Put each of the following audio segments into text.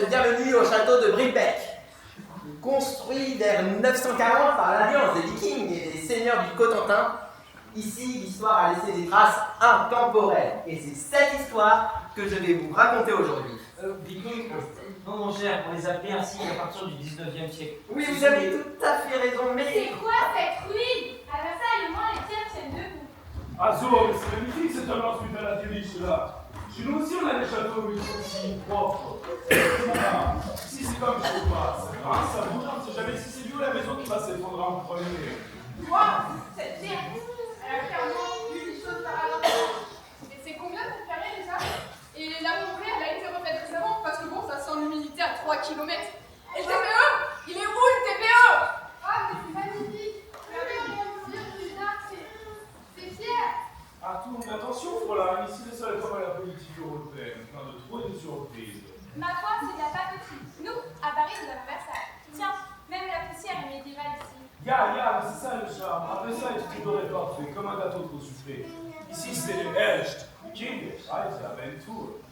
bienvenue au château de Brickbeck. Construit vers 940 par l'alliance des Vikings et des seigneurs du Cotentin, ici l'histoire a laissé des traces intemporelles. Et c'est cette histoire que je vais vous raconter aujourd'hui. Vikings, non mon cher, on les appelait ainsi à partir du 19e siècle. Oui, vous avez tout à fait raison, mais... C'est quoi cette ruine? À Versailles, au moins les pierres tiennent debout. Azur, mais c'est magnifique cette ambiance métallatérique là. Chez nous aussi on a des châteaux où ils sont si propres. Ici c'est comme chez moi, ça grince, ça bouge, on ne sait jamais si c'est lui ou la maison qui va s'effondrer en premier. Waouh, cette pierre, elle a clairement vu des choses par hasard. Et c'est combien de mètres carrés déjà? Et la montrée, elle a été refaite récemment parce que bon, ça sent l'humidité à 3 km. Et le TPE, il est où le TPE? Ah, mais c'est magnifique. Regardez, on vient de dire que les arts, c'est fier. Arthur, mais attention, voilà, ici le sol est comme à la politique européenne, plein de trop et de surprises. Ma foi, c'est de la pas petite. Nous, à Paris, nous avons Versailles. Tiens, même la poussière est médiévale ici. Ya, c'est ça le charme. Après ça, il tout est parfait, comme un gâteau trop sucré. Ici, c'est le Echt, le King, Reise, Aventur.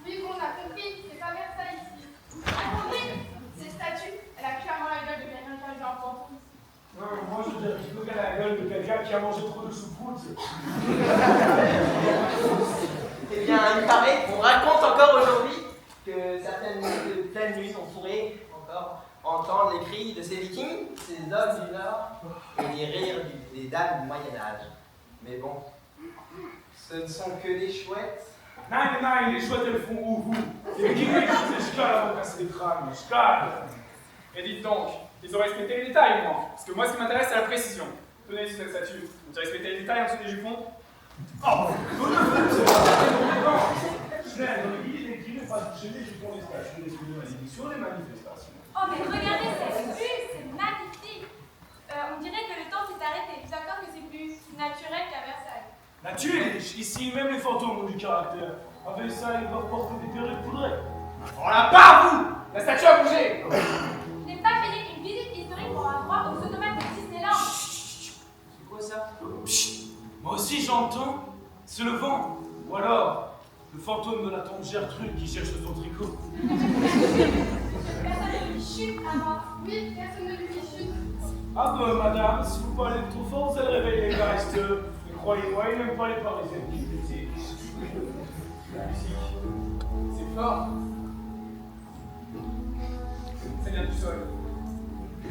Oui, bon, on a compris, c'est pas Versailles ici. Attendez, ces statues, elle a clairement la gueule de quelqu'un qui a vu un fantôme. Moi, je dirais plutôt qu'elle a la gueule de quelqu'un qui a mangé trop de choucroute. Eh bien, il paraît qu'on raconte encore aujourd'hui que certaines nuits de pleine lune, on pourrait encore entendre les cris de ces Vikings, ces hommes du Nord, et les rires des dames du Moyen-Âge. Mais bon, ce ne sont que des chouettes. Nein, les chouettes elles font ouhou. Les Vikings, c'est Schkal avant de casser les crânes, Schkal. Et dites donc, ils ont respecté les détails, moi. Parce que moi, ce qui m'intéresse, c'est la précision. Tenez ici cette statue. Vous avez respecté les détails en dessous des jupons? Oh, nous ne faisons pas. Schnell, dans le guide, il est écrit ne pas toucher les jupons des statues, les malédictions, les manifestations. Oh, mais regardez cette vue, c'est magnifique. On dirait que le temps s'est arrêté. Vous accorde que c'est plus naturel qu'à Versailles. Naturel, ici, même les fantômes ont du caractère. Avec ça, ils doivent porter des perruques poudrées. On la part, vous! La statue a bougé! Je n'ai pas payé une visite historique pour avoir droit aux automates de Disneyland. C'est quoi ça? Moi aussi, j'entends. C'est le vent. Ou alors, le fantôme de la tante Gertrude qui cherche son tricot. Personne ne lui chute à moi. Oui, personne ne lui chute. Ah ben, madame, si vous parlez trop fort, vous allez réveiller les Geist. Mais croyez-moi, ils n'aiment pas les Parisiennes qui critiquent. La musique, C'est fort. Ça vient du sol.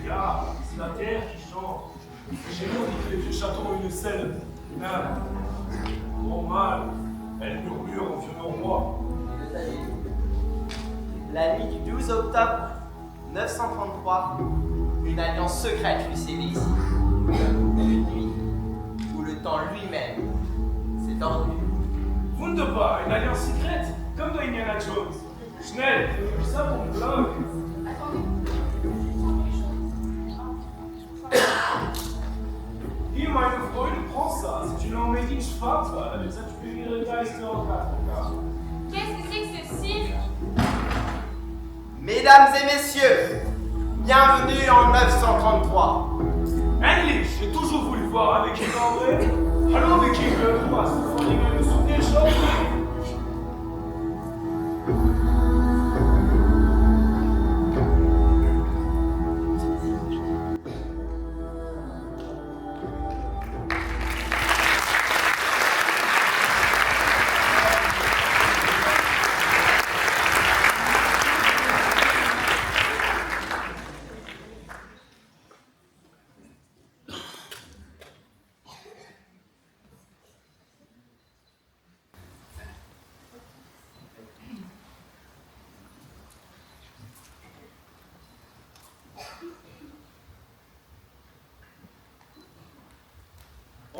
regarde, c'est la terre qui chante. Chez nous, on dit que les vieux châteaux ont une selle. Là, normal, elle murmure en vieux roi. La nuit du 12 octobre 933, une alliance secrète fut scellée ici. Une nuit où le temps lui-même s'est tordu. Wunderbar, une alliance secrète, comme dans Indiana Jones. Schnell, fais ça pour mon blog. Hier, meine Freunde, prends ça. C'est une langue made in Schwarzwald. Avec ça, tu peux lire le Geist en 4K. Qu'est-ce que c'est que ce cirque? Mesdames et messieurs, bienvenue en 933. English, j'ai toujours voulu voir avec une André. Hallo, Viking, du hast du von Dingen souvenir schon?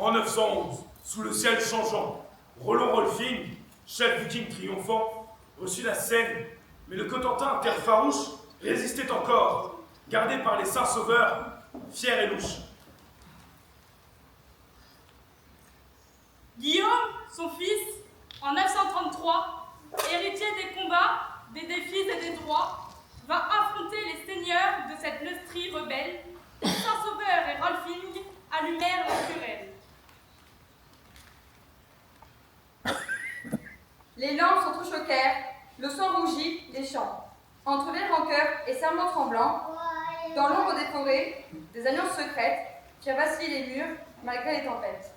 En 911, sous le ciel changeant, Roland Rolfing, chef viking triomphant, reçut la Seine, mais le Cotentin, terre farouche, résistait encore, gardé par les saints sauveurs, fiers et louches. Guillaume, son fils, en 933, héritier des combats, des défis et des droits, va affronter les seigneurs de cette Neustrie rebelle. Saint-Sauveur et Rolfing allumèrent leur querelle. Les langues sont au choquèrent, le sang rougit, les chants. Entre les rancœurs et serments tremblants, dans l'ombre des forêts, des alliances secrètes firent vaciller les murs malgré les tempêtes.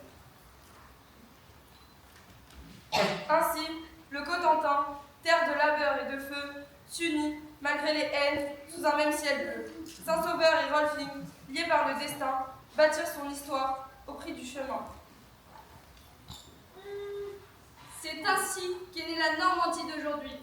Ainsi, le Cotentin, terre de labeur et de feu, s'unit, malgré les haines, sous un même ciel bleu. Saint-Sauveur et Rolfing, liés par le destin, bâtirent son histoire au prix du chemin. C'est ainsi qu'est née la Normandie d'aujourd'hui.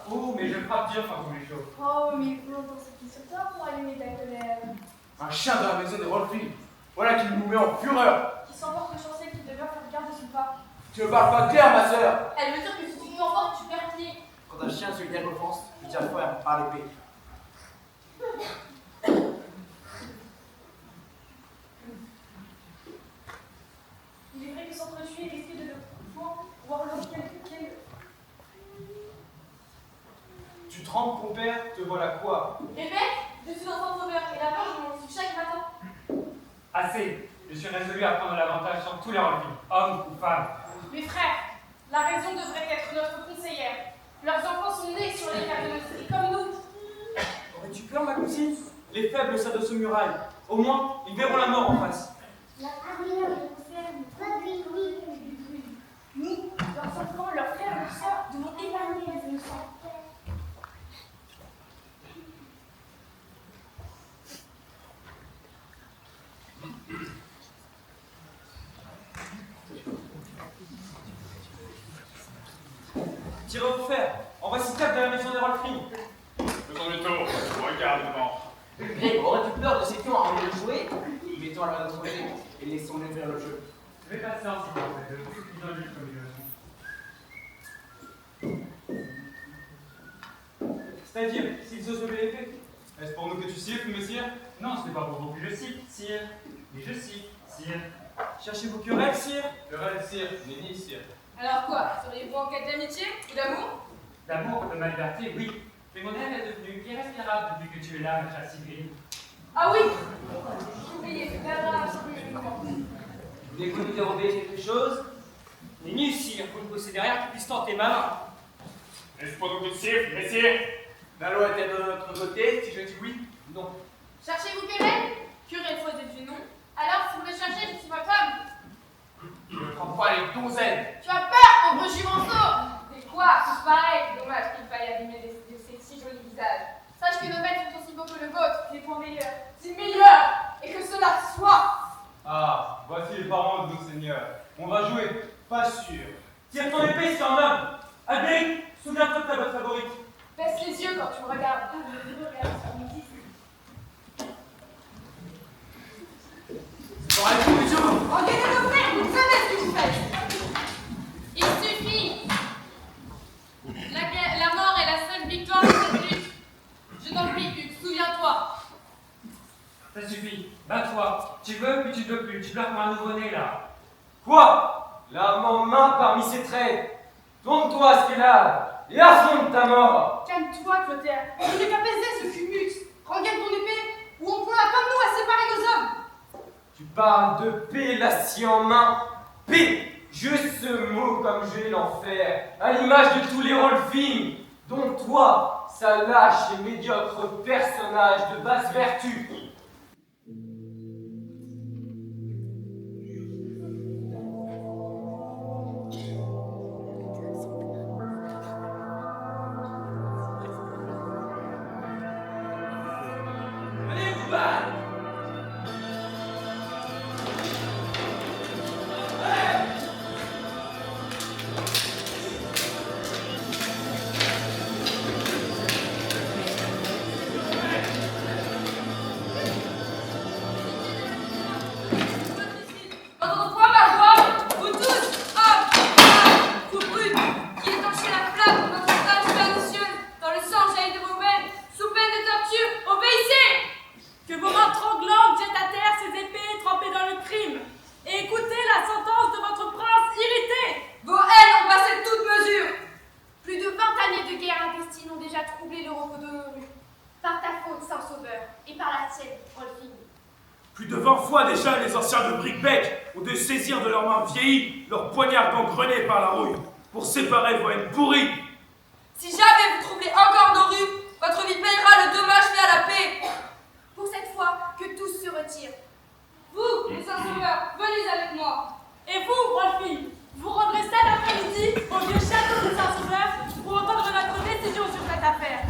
Oh, mais je frappe bien quand vous les chauffe. Oh, mais il faut longtemps s'appuyer sur toi pour allumer ta colère. Un chien de la maison des Rolfing. Voilà qui nous met en fureur. Qui s'emporte le chancel qui devient faire garde de son pas. Tu ne parles pas clair, ma sœur. Elle veut dire que si tu t'emportes, tu perds pied. Quand un chien se gagne l'offense, je tiens le frère par l'épée. tu trembles, ton père, te voilà quoi? Évêque, je suis un sauveur et la peur, je m'en suis chaque matin. Assez. Je suis résolu à prendre l'avantage sur tous les rôles, hommes ou femmes. Mes frères, la raison devrait être notre conseillère. Leurs enfants sont nés sur les terres de notre comme nous. Aurais-tu peur, ma cousine? Les faibles s'adossent aux murailles. Au moins, ils verront la mort en face. La carrière de ferme, pas du bruit, du bruit. Nous, leurs enfants, leurs frères, leurs sœurs, devons épargner les innocents. Tirez au fer. En voici 4 de la maison des Rolfing. Faisons le tour, regarde devant. Greg, aurais-tu peur de ces pions armés de jouets? Mettons-la à notre côté et laissons-les faire le jeu. Je vais passer en silence, ils ont lu comme ils le sont. C'est-à-dire, s'ils osent lever l'épée. Est-ce pour nous que tu siffles, messire? Non, ce n'est pas pour vous que je cite, sire. Mais je cite, sire. Cherchez-vous querelle, sire? Querelle, sire, nenni, sire. Alors quoi? Seriez-vous en quête d'amitié ou d'amour? L'amour de ma liberté, oui. Mais mon air est devenu irrespirable depuis que tu es là, ma chère Sibylle. Ah oui! Oubliez, c'est bien grave, Vous voulez que nous dérober quelque chose? Nenni, sire, vous ne possédez rien qui puisse tenter ma main. Est-ce pour nous que tu siffles, messire? La loi est de notre côté, si je dis oui. Non. Cherchez-vous querelle? Curé, il faut dire non. Alors, si vous le cherchez, je suis votre homme. Je ne prends pas les douzaines. Tu as peur, pauvre jumenceau! C'est quoi? Tous pareil, dommage qu'il faille abîmer ces si jolis visages. Sache que nos maîtres sont aussi beaux que le vôtre, mais pour meilleurs. C'est meilleur! Et que cela soit! Ah, voici les parents de nos seigneurs. On va jouer, pas sûr. Tire ton épée, c'est un homme. Albéric, souviens-toi de ta botte favorite. Baisse les yeux quand tu me regardes. C'est pareil pour les jours. Regardez nos frères, vous savez ce que vous faites! Il suffit! La mort est la seule victoire de cette lutte. Je t'en prie, Hugues, souviens-toi. Ça suffit. Bats-toi. Tu veux, puis tu ne veux plus. Tu pleures comme un nouveau-né, là. Quoi? L'arme en main parmi ses traits. Tourne-toi, Scélade, et affronte ta mort. Calme-toi, Clotaire. On n'est qu'à baiser ce cumux. Rengaine ton épée, ou on pourra comme nous à séparer nos hommes. Tu parles de paix, l'acier en main. Paix, juste ce mot comme je l'enfer, à l'image de tous les Rolfing, dont toi, ça lâche et médiocre personnage de basse vertu. Venez vous battre! Entendez-moi ma voix, vous tous, hommes, femmes, vous brutes, qui étanchez la flamme de notre tâche pernicieuse dans le sang jailli de vos veines, sous peine de torture, obéissez! Que vos mains tremblantes jettent à terre ces épées trempées dans le crime. Et écoutez la sentence de votre prince irrité. Vos haines ont passé toute mesure! Plus de 20 années de guerre intestine ont déjà troublé le repos de nos rues. Par ta faute, Saint-Sauveur, et par la tienne, Rolfing. Plus de 20 fois déjà, les anciens de Brickbeck ont dû saisir de leurs mains vieillies leurs poignards gangrenés par la rouille pour séparer vos haines pourries. Si jamais vous troublez encore nos rues, votre vie payera le dommage fait à la paix! Pour cette fois, que tous se retirent. Vous, les Saint-Sauveurs, venez avec moi! Et vous, Rolfing, vous rendrez cet après-midi au vieux château de Saint-Sauveur pour entendre notre décision sur cette affaire.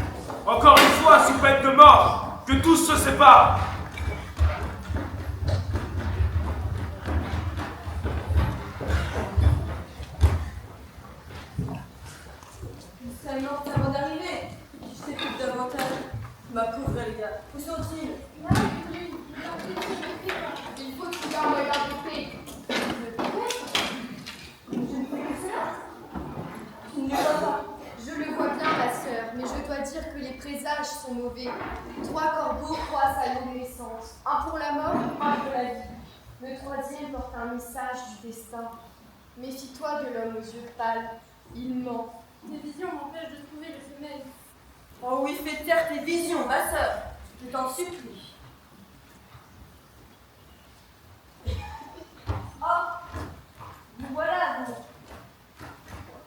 Encore une fois, sous peine de mort, que tous se séparent. Il serait mort avant d'arriver. Je sais plus davantage. Ma pauvre Elga, où sont-ils? Là, Brune, il faut que tu envoies la paix. Je ne fais que cela. Tu ne le vois pas. Je le vois bien, ma sœur, mais je dois dire que les présages sont mauvais. 3 corbeaux croissent à longue naissance, un pour la mort, un pour la vie. Le 3e porte un message du destin. Méfie-toi de l'homme aux yeux pâles, il ment. Des visions m'empêchent de trouver les femelles. oui, fais taire tes visions, ma sœur. Je t'en supplie. Oh, nous voilà, vous.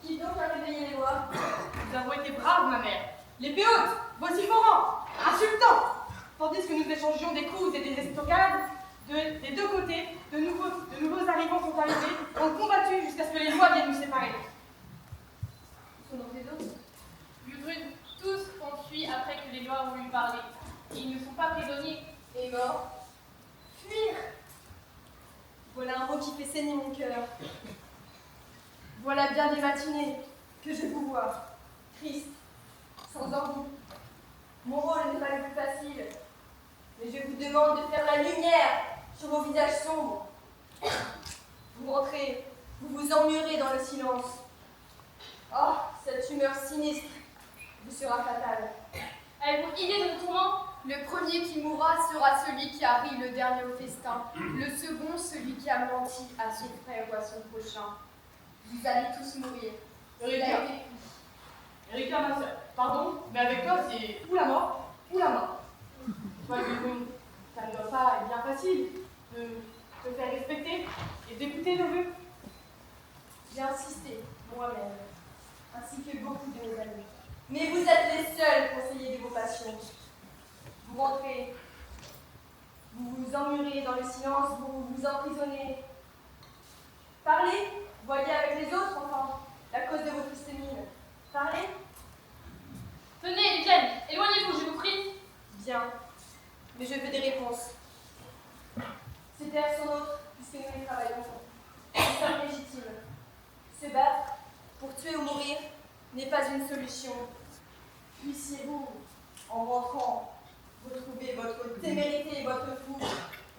Qui donc a réveillé les lois? Nous avons été braves, ma mère. L'épée haute, voici Moran, insultant. Tandis que nous échangions des coups et des estocades, des deux côtés, de nouveaux arrivants sont arrivés et ont combattu jusqu'à ce que les lois viennent nous séparer. Sont donc les autres. Gudrun, tous ont fui après que les lois ont lui parlé. Et ils ne sont pas prisonniers. Et mort. Fuir. Voilà un mot qui fait saigner mon cœur. Voilà bien des matinées que je vous vois, tristes, sans orgueil. Mon rôle n'est pas le plus facile, mais je vous demande de faire la lumière sur vos visages sombres. Vous rentrez, vous vous emmurez dans le silence. Oh, cette humeur sinistre vous sera fatale. Avez-vous idée de nos tourments? Le premier qui mourra sera celui qui a ri le dernier au festin. Le second, celui qui a menti à son frère ou à son prochain. Vous allez tous mourir. Erika, ma sœur, pardon, mais avec toi, c'est ou la mort, ou la mort. Toi, Gudrun, ça ne doit pas être bien facile de te faire respecter et d'écouter nos vœux. J'ai insisté, moi-même, ainsi que beaucoup de mes amis. Mais vous êtes les seuls conseillers de vos passions. Vous rentrez, vous vous emmurez dans le silence, vous vous emprisonnez. Parlez, voyez avec les autres, enfin, la cause de votre triste mine. Parlez. Tenez, Etienne, éloignez-vous, je vous prie. Bien, mais je veux des réponses. Ces terres sont nôtres, puisque nous les travaillons. Nous sommes légitimes. Se battre, pour tuer ou mourir, n'est pas une solution. Puissiez-vous, en rentrant, retrouver votre témérité et votre fou.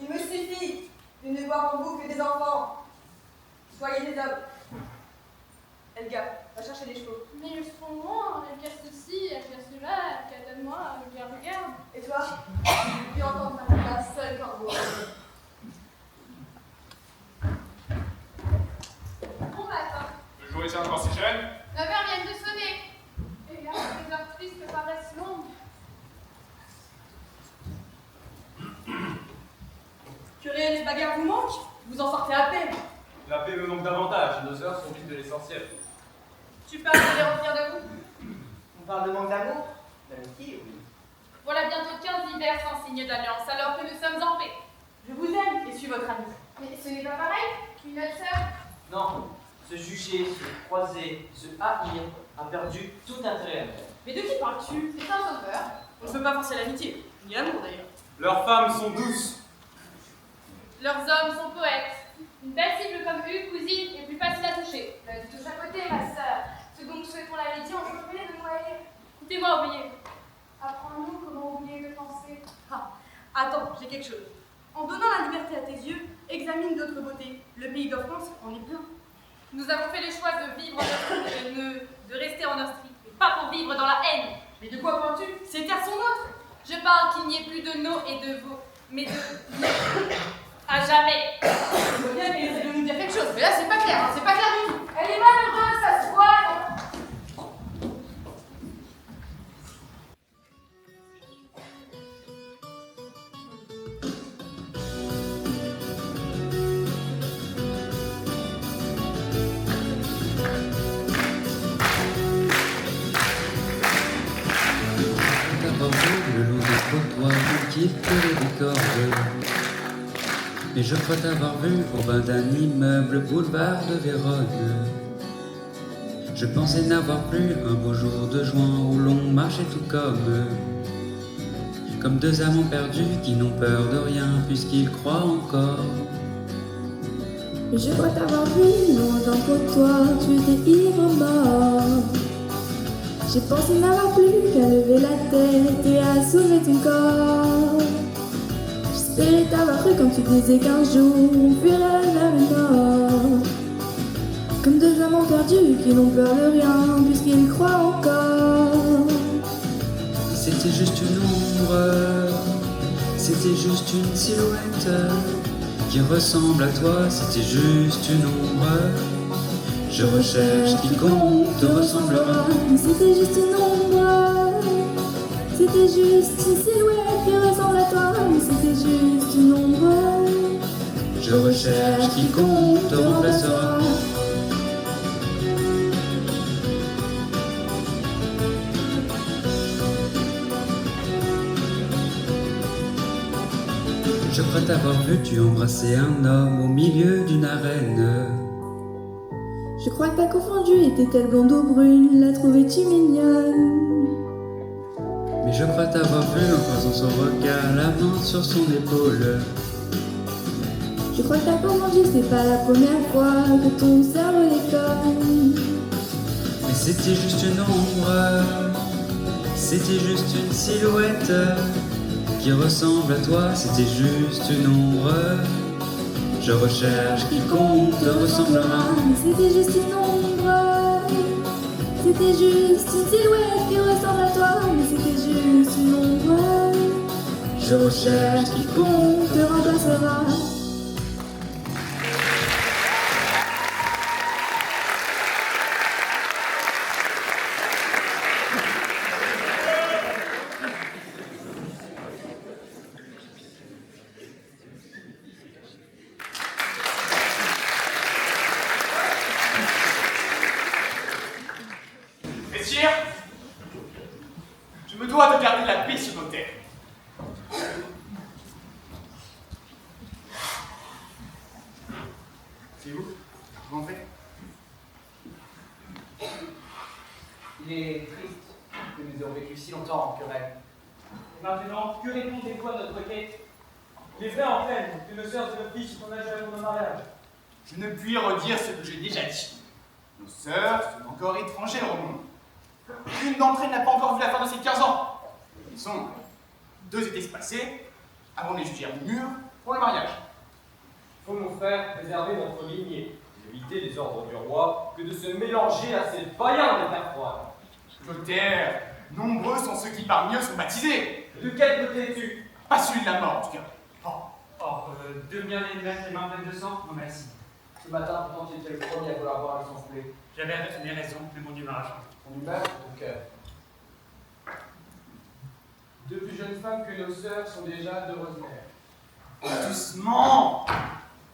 Il me suffit de ne voir en vous que des enfants. Soyez des hommes. Elga, va chercher les chevaux. Mais ils sont loin, elle casse ceci, elle casse cela, elle casse moi, regarde. Et toi, j'ai pu entendre parler d'un seul corbeau. Bon matin. Le jour est encore si jeune. 9h viennent de sonner. Et là, les heures tristes paraissent longues. Curé, les bagarres vous manquent? Vous en sortez à peine. La paix me manque davantage, nos heures sont vides de l'essentiel. Tu parles de les remplir d'amour? On parle de manque d'amour? D'amitié, oui. Voilà bientôt 15 hivers sans signe d'alliance, alors que nous sommes en paix. Je vous aime et suis votre ami. Mais ce n'est pas pareil qu'une autre sœur. Non, se juger, se croiser, se haïr a perdu tout intérêt. Mais de qui parles-tu? C'est un sauveur. On ne peut pas forcer l'amitié, ni l'amour d'ailleurs. Leurs femmes sont douces. Leurs hommes sont poètes. Une belle cible comme eux, cousine, est plus facile à toucher. Tu touches à côté, ma sœur. Ce dont nous souhaitons la métier, on peut oublier de nous haïr. Écoutez-moi, oubliez. Apprends-nous comment oublier de penser. Ah, attends, j'ai quelque chose. En donnant la liberté à tes yeux, examine d'autres beautés. Le pays de France en est plein. Nous avons fait le choix de vivre en Austrie de rester en Austrie, et pas pour vivre dans la haine. Mais de quoi parles-tu? Ces terres sont nôtres. Je parle qu'il n'y ait plus de nos et de vos, mais de à jamais. Vous essayez de nous dire quelque chose, mais là c'est pas clair, hein, c'est pas clair du tout. Elle est malheureuse, ça se voit. Le long des trottoirs tranquilles que des cordes. Mais je crois t'avoir vu au bas d'un immeuble boulevard de Vérone. Je pensais n'avoir plus un beau jour de juin où l'on marchait tout comme deux amants perdus qui n'ont peur de rien puisqu'ils croient encore. Mais je crois t'avoir vu longtemps pour toi, tu étais ivre mort. J'ai pensé n'avoir plus qu'à lever la tête et à soulever ton corps. J'espérais t'avoir cru quand tu disais qu'un jour on fuirait vers le nord. Comme deux amants perdus qui n'ont peur de rien puisqu'ils croient encore. C'était juste une ombre, c'était juste une silhouette qui ressemble à toi, c'était juste une ombre. Je recherche quiconque te ressemblera. Mais c'était juste une ombre. c'était juste une silhouette qui ressemble à toi, mais c'était juste une ombre. Je recherche quiconque te remplacera. Je crois t'avoir vu, tu embrassais un homme au milieu d'une arène. Je crois que t'as confondu, était-elle blonde ou brune, la trouvais-tu mignonne? Mais je crois t'avoir vu en croisant son regard, la main sur son épaule. Je crois que t'as confondu, c'est pas la première fois que ton cerveau déconne. Mais c'était juste une ombre, c'était juste une silhouette qui ressemble à toi, c'était juste une ombre. Je recherche quiconque te ressemblera. Mais c'était juste une ombre. C'était juste une silhouette qui ressemble à toi, mais c'était juste une ombre. Je recherche quiconque te remplacera. Messieurs, je me dois de garder la paix sur nos terres. C'est vous? Comment on fait? Il est triste que nous ayons vécu si longtemps en querelle. Et maintenant, que répondez-vous à notre requête? Il est vrai en fait que nos sœurs et nos filles sont en âge de mon mariage. Je ne puis redire ce que j'ai déjà dit. Nos sœurs sont encore étrangères au monde. L'une d'entre elles n'a pas encore vu la fin de ses 15 ans. Ils sont 2 étés passés avant les juger mûrs pour le mariage. Faut, mon frère, préserver notre lignée, éviter les ordres du roi que de se mélanger à ces païens des terres froides. Clotaire, nombreux sont ceux qui parmi eux sont baptisés. De quel côté es-tu? Pas celui de la mort, en tout cas. De bien les mettre les mains pleines de sang? Non, merci. Ce matin, pourtant, tu étais le premier à vouloir boire le sang coulé. J'avais des raisons, mais mon Dieu m'a racheté. Ton humeur, ton cœur. Deux plus jeunes femmes que nos sœurs sont déjà d'heureuses mères. Doucement!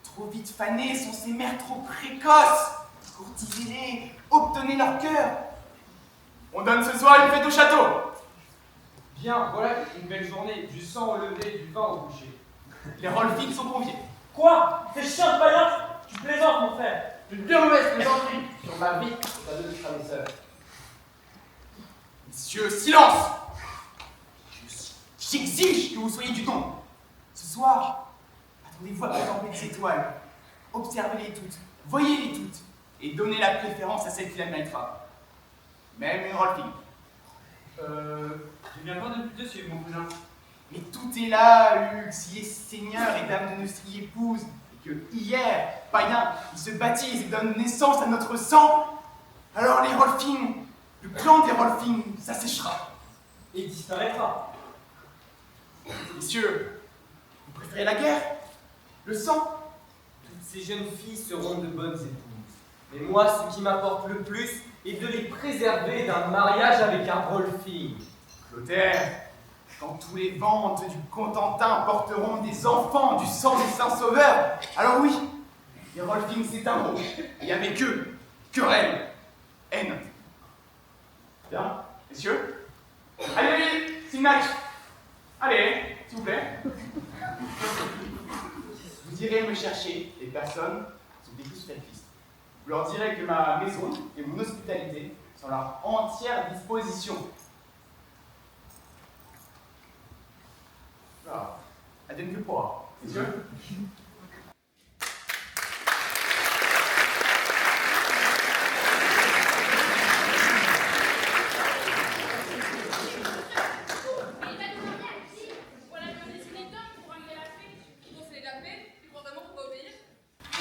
Trop vite fanées sont ces mères trop précoces. Courtisez-les, obtenez leur cœur. On donne ce soir une fête au château. Bien, voilà une belle journée, du sang au lever, du vin au coucher. Les Rolfings sont conviés. Quoi? Ces chiens de païens? Tu plaisantes, mon frère? Une bien mauvaise plaisanterie sur ma vie, ta deux frères et sœurs. Messieurs, silence! J'exige que vous soyez du don. Ce soir, attendez-vous à contempler les étoiles. Observez-les toutes, voyez-les toutes, et donnez la préférence à celle qui la méritera. Même une Rolfing. Je viens pas de plus dessus, mon cousin. Mais tout est là, Hugues, s'il est seigneur et dame de notre épouse, et que hier, païens, ils se baptisent et donnent naissance à notre sang, alors les Rolfings, le clan des Rolfings, s'asséchera. Et il disparaîtra. Messieurs, vous préférez la guerre? Le sang? Toutes ces jeunes filles seront de bonnes épouses. Mais moi, ce qui m'importe le plus est de les préserver d'un mariage avec un Rolfing. Clotaire, quand tous les ventres du Cotentin porteront des enfants du sang des saints sauveurs, alors oui, les Rolfings s'éteindront, et avec eux, querelle, haine. Bien, messieurs? Allez, Signac! Allez, s'il vous plaît. Vous irez me chercher les personnes qui sont des crucifixes. Vous leur direz que ma maison et mon hospitalité sont à leur entière disposition. Voilà. Advienne que pourra. Messieurs?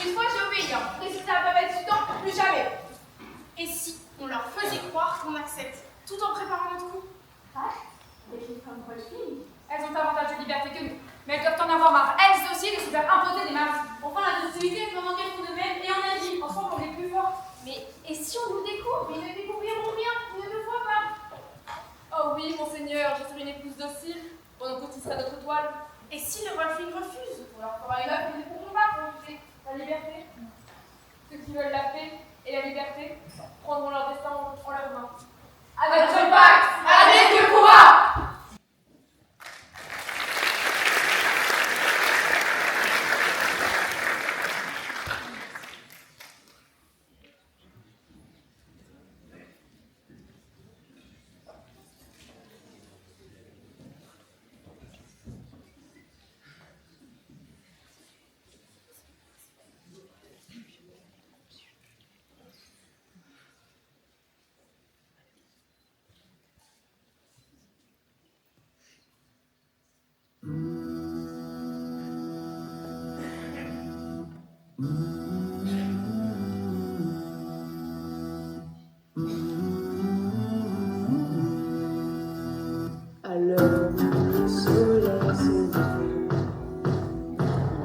Une fois j'ai obéi, et si ça va pas mettre du temps, plus jamais. Et si on leur faisait croire qu'on accepte, tout en préparant notre coup? Avec les femmes Rolfing. Elles ont davantage de liberté que nous, mais elles doivent en avoir marre, elles aussi, de se faire imposer oui, monseigneur, je serai une épouse docile, pendant que tu seras notre toile. Et si le Rolfing refuse? On leur fera une œuvre, ils ne pourront pas refuser la liberté. Ceux qui veulent la paix et la liberté prendront leur destin en leurs mains. Avec le pacte, avec le pourra! À l'heure où le soleil se lève,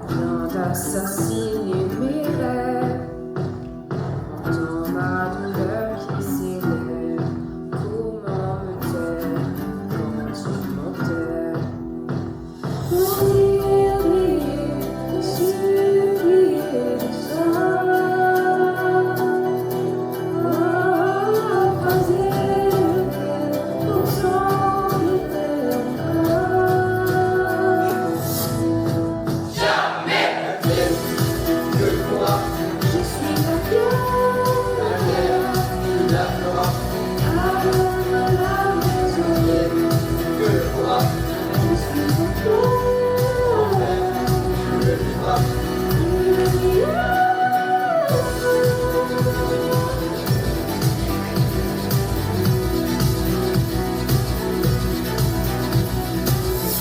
vient d'assassiner mes rêves. Entends ma douleur qui s'élève. Comment me taire quand tu m'enterres? Pour dire briller, supplier le soir. Croiser le cœur pour s'en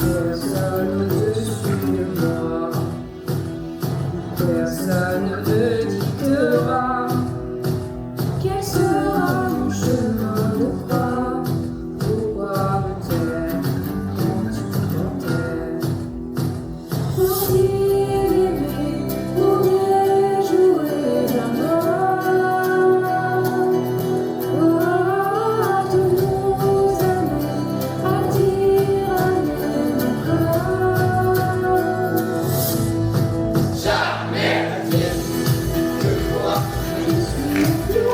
Personne au-dessus de moi, personne ne dictera quel sera mon chemin de croix. Pourquoi me taire quand tu m'enterres? Pour dire aimer, pour déjouer la mort. Oh, tous nous amener à dire amen encore. Jamais advienne que pourra. Je suis la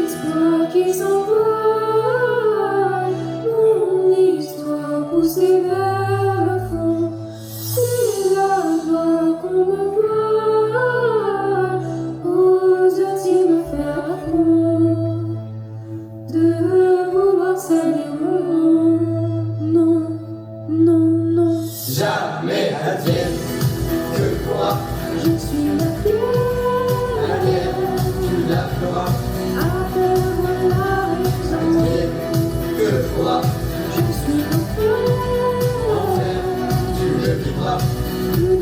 exploits qui s'envolent, mon histoire poussée vers le fond. C'est la joie qu'on me voit, ose-t-il me faire affront de vouloir salir mon nom? Non, non, non. Jamais advienne que pourra. Je suis la pierre, Tu la feras. à perdre la raison. Advienne que pourra. Je suis l'enfer, Tu le vivras. une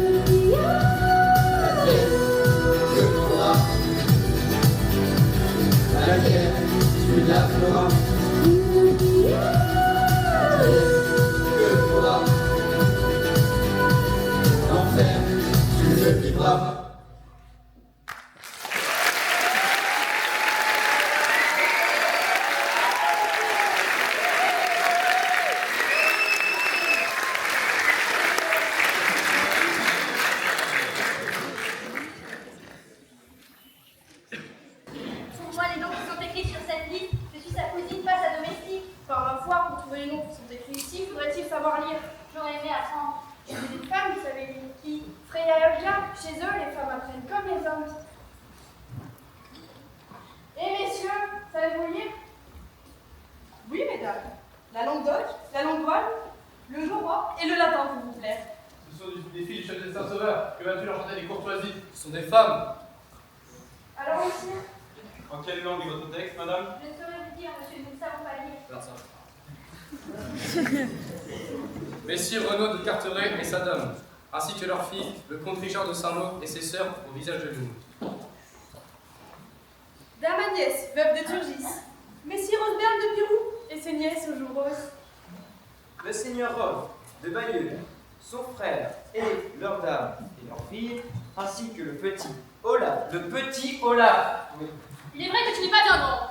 Advienne que pourra. La guerre, tu la feras. Advienne que pourra. L'enfer, tu le vivras. Trouve-moi les noms qui sont écrits sur cette liste. Je suis sa cousine, pas sa domestique. Par ma foi, pour trouver les noms qui sont écrits ici, faudrait-il savoir lire. J'aurais aimé apprendre. J'ai vu des femmes, vous savez lire qui? Freya et Olga. Chez eux, les femmes apprennent comme les hommes. Et messieurs, savez-vous lire? Oui, mesdames. La langue d'oc, la langue voile, le jorois et le latin pour vous plaire. Ce sont des filles du château de Saint-Sauveur. Que vas-tu leur chanter des courtoisies? Ce sont des femmes. Alors, messieurs, En quelle langue est votre texte, madame? Je ne saurais vous dire, monsieur, nous ne savons pas lire. ça. Messieurs Renaud de Carteret et sa dame, ainsi que leur fille, le comte Richard de Saint-Lô et ses sœurs au visage de l'humour. Dame Agnès, veuve de Turgis. Messire Osbert de Pirou et ses nièces aux joues roses. Le seigneur Rolf de Bailleul, son frère et leur dame et leur fille, ainsi que le petit Olaf. Le petit Olaf. Il est vrai que tu n'es pas bien grand.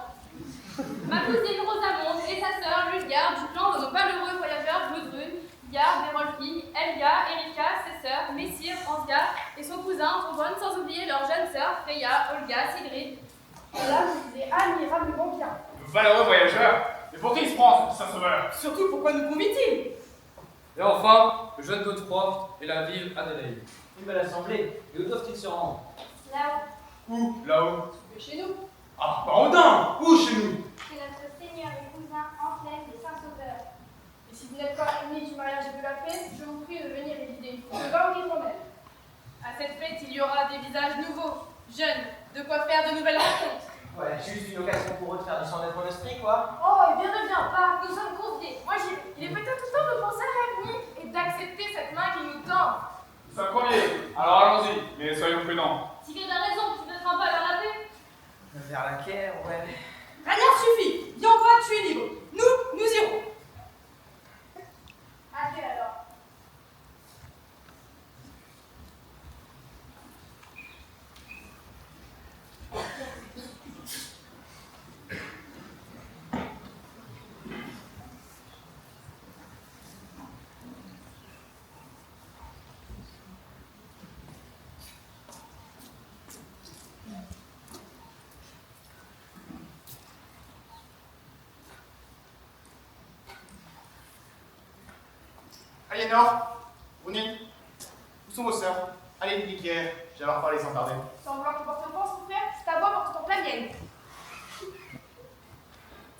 Ma cousine Rosamonde et sa sœur Lulgard du clan de nos malheureux voyageurs Gudrun, Gard, Berolfing, Elga, Erika, ses sœurs, Messire, Ansgar et son cousin Torbonne, sans oublier leurs jeunes sœurs Freya, Olga, Sigrid. Et là, vous êtes admirablement bien. Valeureux voyageur, mais pour qui il se prend, ce Saint-Sauveur? Surtout, pourquoi nous convie-t-il? Et enfin, le jeune Godefroy et la vive Adélaïde. Une belle assemblée. Et où doivent-ils se rendre? Là-haut, Où? Là-haut? Chez nous. Ah, Barodin! Où chez nous? c'est notre seigneur et cousin Antoine des Saint-Sauveur. Et si vous n'êtes pas unis du mariage et de la paix, je vous prie de venir évider. Je vais au livre-même. À cette fête, il y aura des visages nouveaux, jeunes, de quoi faire de nouvelles rencontres. Ouais, juste une occasion pour eux de faire descendre notre esprit, quoi. Oh, eh bien, ne viens pas, nous sommes conviés. Moi, j'y vais. Il est peut-être temps de penser à l'avenir et d'accepter cette main qui nous tend. Nous sommes premiers, alors allons-y, mais soyons prudents. Sigrid a raison, tu ne te pas vers la paix. Vers la guerre, ouais. Rien suffit. Viens pas, tu es libre. Nous irons. Adieu alors. Aliénor, Bruni, où sont vos sœurs? Allez, Nikier, je vais leur parler sans tarder. Sans vouloir te porter offense, mon frère, ta voix porte pourtant la mienne.